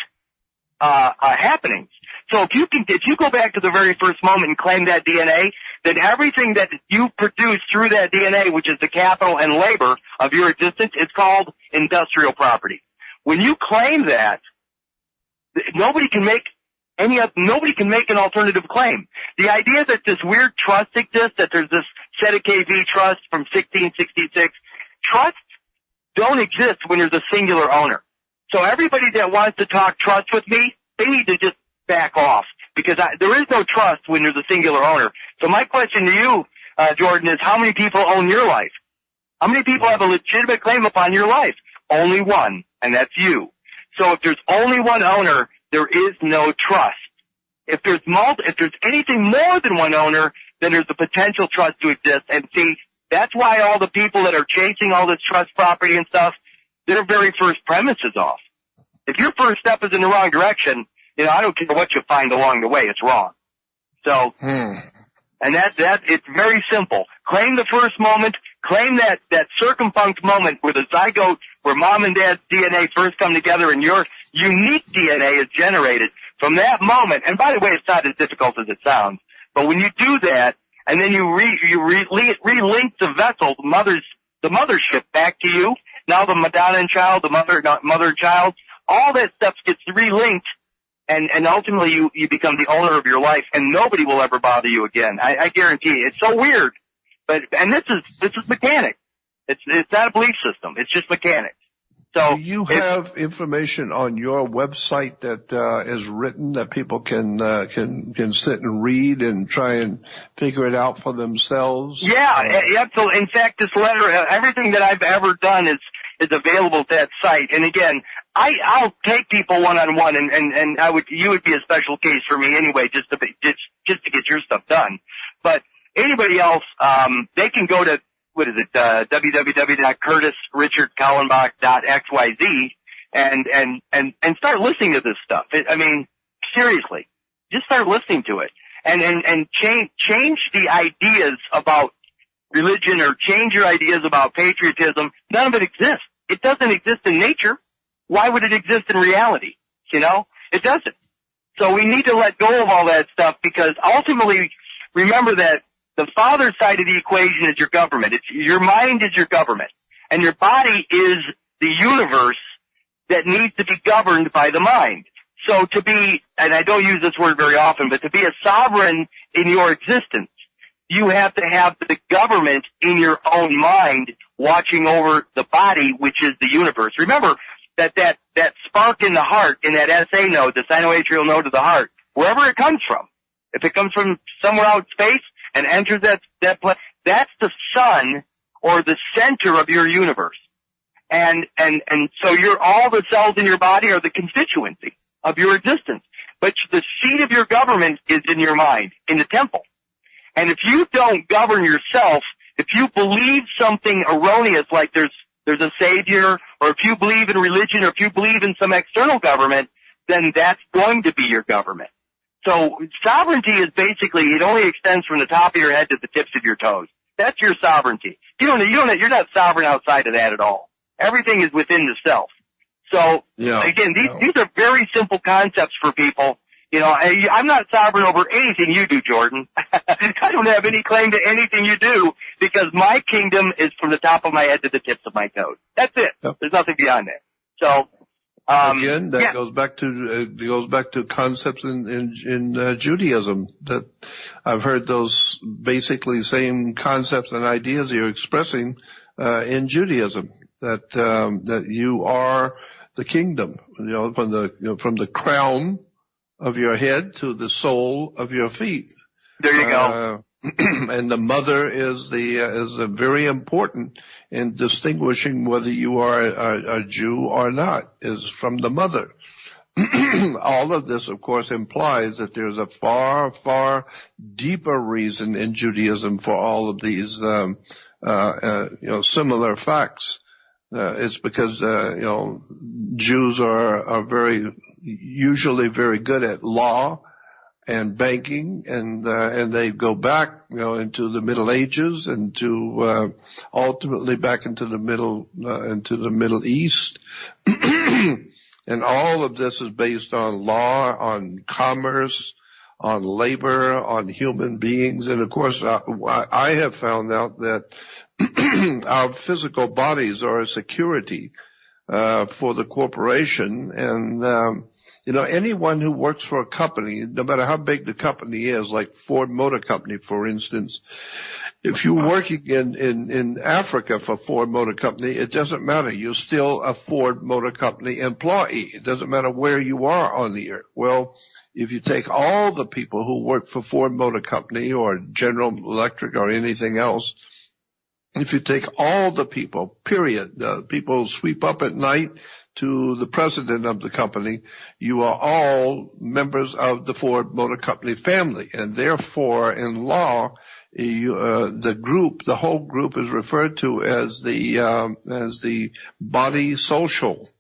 happenings. So if you go back to the very first moment and claim that DNA, then everything that you produce through that DNA, which is the capital and labor of your existence, is called industrial property. When you claim that, nobody can make an alternative claim. The idea that this weird trust exists, that there's this Sedequet V trust from 1666, trusts don't exist when there's a singular owner. So everybody that wants to talk trust with me, they need to just back off, because there is no trust when there's a singular owner. So my question to you, Jordan, is how many people own your life? How many people have a legitimate claim upon your life? Only one, and that's you. So if there's only one owner, there is no trust. If there's anything more than one owner, then there's a potential trust to exist. And see, that's why all the people that are chasing all this trust property and stuff, their very first premise is off. If your first step is in the wrong direction, I don't care what you find along the way, it's wrong. So, and it's very simple. Claim the first moment, claim that circumpunct moment where the zygote, where mom and dad's DNA first come together and your unique DNA is generated from that moment. And by the way, it's not as difficult as it sounds, but when you do that, and then you relink the vessel, the mothership back to you, now the Madonna and child, the mother and child, all that stuff gets relinked, and ultimately you become the owner of your life, and nobody will ever bother you again. I guarantee you. It's so weird, and this is mechanics. It's not a belief system. It's just mechanics. So do you have information on your website that is written that people can sit and read and try and figure it out for themselves? Yeah, absolutely. In fact, this letter, everything that I've ever done is available at that site. And again, I'll take people one-on-one, and you would be a special case for me anyway, just to get your stuff done. But anybody else, they can go to, www.curtisrichardkallenbach.xyz and start listening to this stuff. Seriously, just start listening to it and change the ideas about religion or change your ideas about patriotism. None of it exists. It doesn't exist in nature. Why would it exist in reality? It doesn't. So we need to let go of all that stuff, because ultimately, remember that the father side of the equation is your government. Your mind is your government, and your body is the universe that needs to be governed by the mind. So to be, and I don't use this word very often, but to be a sovereign in your existence, you have to have the government in your own mind watching over the body, which is the universe. Remember that spark in the heart, in that SA node, the sinoatrial node of the heart, wherever it comes from, if it comes from somewhere out in space and enters that place, that's the sun or the center of your universe. And so all the cells in your body are the constituency of your existence. But the seat of your government is in your mind, in the temple. And if you don't govern yourself, if you believe something erroneous, like there's a savior, or if you believe in religion, or if you believe in some external government, then that's going to be your government. So sovereignty is basically, it only extends from the top of your head to the tips of your toes. That's your sovereignty. You're not sovereign outside of that at all. Everything is within the self. So again, these are very simple concepts for people. I'm not sovereign over anything you do, Jordan. I don't have any claim to anything you do, because my kingdom is from the top of my head to the tips of my toes. That's it. Yep. There's nothing beyond that. So again, that goes back to concepts in Judaism, that I've heard those basically same concepts and ideas you're expressing in Judaism, that you are the kingdom, from the crown of your head to the sole of your feet. There you go. And the mother is very important in distinguishing whether you are a Jew or not, is from the mother. All of this, of course, implies that there's a far, far deeper reason in Judaism for all of these, similar facts. It's because, Jews are usually very good at law and banking, and they go back, into the Middle Ages and to, ultimately back into the Middle East. And all of this is based on law, on commerce, on labor, on human beings. And of course, I have found out that our physical bodies are a security for the corporation, and Anyone who works for a company, no matter how big the company is, like Ford Motor Company, for instance, if you're working in Africa for Ford Motor Company, it doesn't matter. You're still a Ford Motor Company employee. It doesn't matter where you are on the earth. Well, if you take all the people who work for Ford Motor Company or General Electric or anything else, if you take all the people, period, the people who sweep up at night to the president of the company, you are all members of the Ford Motor Company family. And therefore, in law, the whole group is referred to as the body social.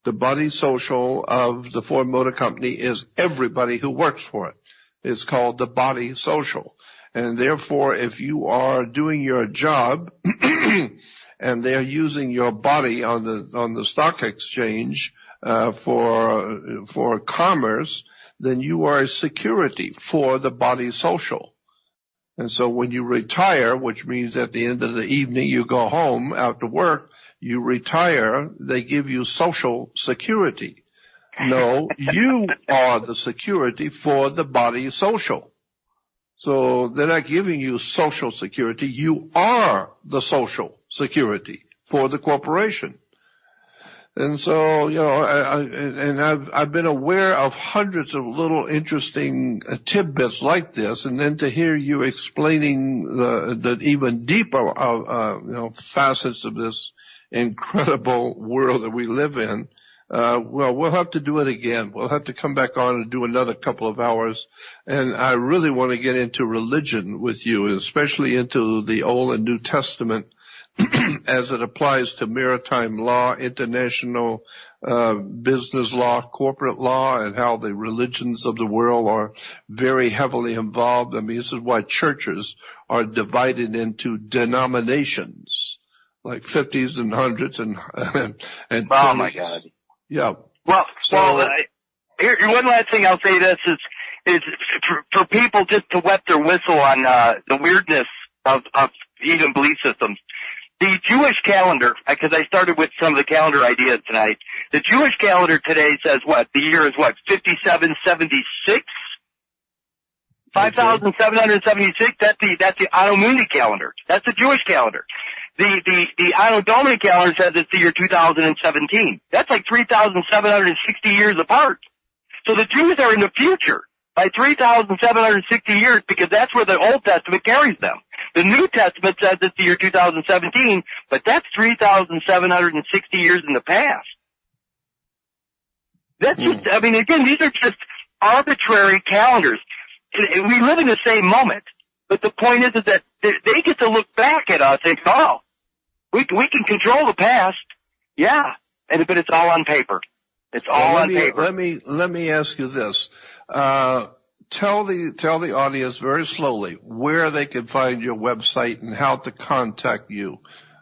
The body social of the Ford Motor Company is everybody who works for it. It's called the body social. And therefore, if you are doing your job and they're using your body on the stock exchange for commerce, then you are a security for the body social. And so when you retire, which means at the end of the evening you go home after work, you retire, they give you social security. No, you are the security for the body social. So they're not giving you social security. You are the social security for the corporation. And so, I've been aware of hundreds of little interesting tidbits like this, and then to hear you explaining the even deeper, facets of this incredible world that we live in, we'll have to do it again. We'll have to come back on and do another couple of hours. And I really want to get into religion with you, especially into the Old and New Testament, as it applies to maritime law, international business law, corporate law, and how the religions of the world are very heavily involved. I mean, this is why churches are divided into denominations, like 50s and 100s and 20s. Oh, my God. Yeah. Well, here, one last thing I'll say this is for people just to wet their whistle on the weirdness of even belief systems. The Jewish calendar, because I started with some of the calendar ideas tonight. The Jewish calendar today says what? The year is what? 5776? 5,776? That's the Anno Mundi calendar. That's the Jewish calendar. The Anno Domini calendar says it's the year 2017. That's like 3,760 years apart. So the Jews are in the future by 3,760 years because that's where the Old Testament carries them. The New Testament says it's the year 2017, but that's 3,760 years in the past. That's just, I mean, again, these are just arbitrary calendars. We live in the same moment, but the point is that they get to look back at us and go, we can control the past, yeah, but it's all on paper. It's all on paper. Let me ask you this. Tell the audience very slowly where they can find your website and how to contact you.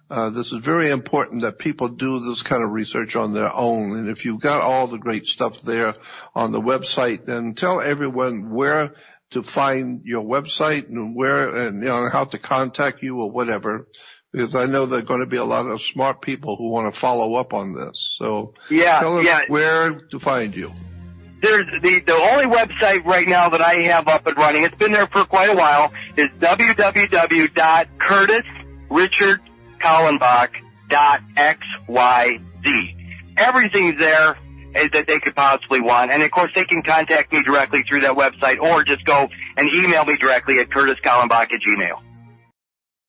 This is very important that people do this kind of research on their own. And if you've got all the great stuff there on the website, then tell everyone where to find your website and how to contact you or whatever. Because I know there are going to be a lot of smart people who want to follow up on this. So tell us where to find you. There's the only website right now that I have up and running, it's been there for quite a while, is www.curtisrichardkallenbach.xyz. Everything's there that they could possibly want. And of course they can contact me directly through that website or just go and email me directly at curtiskallenbach@gmail.com.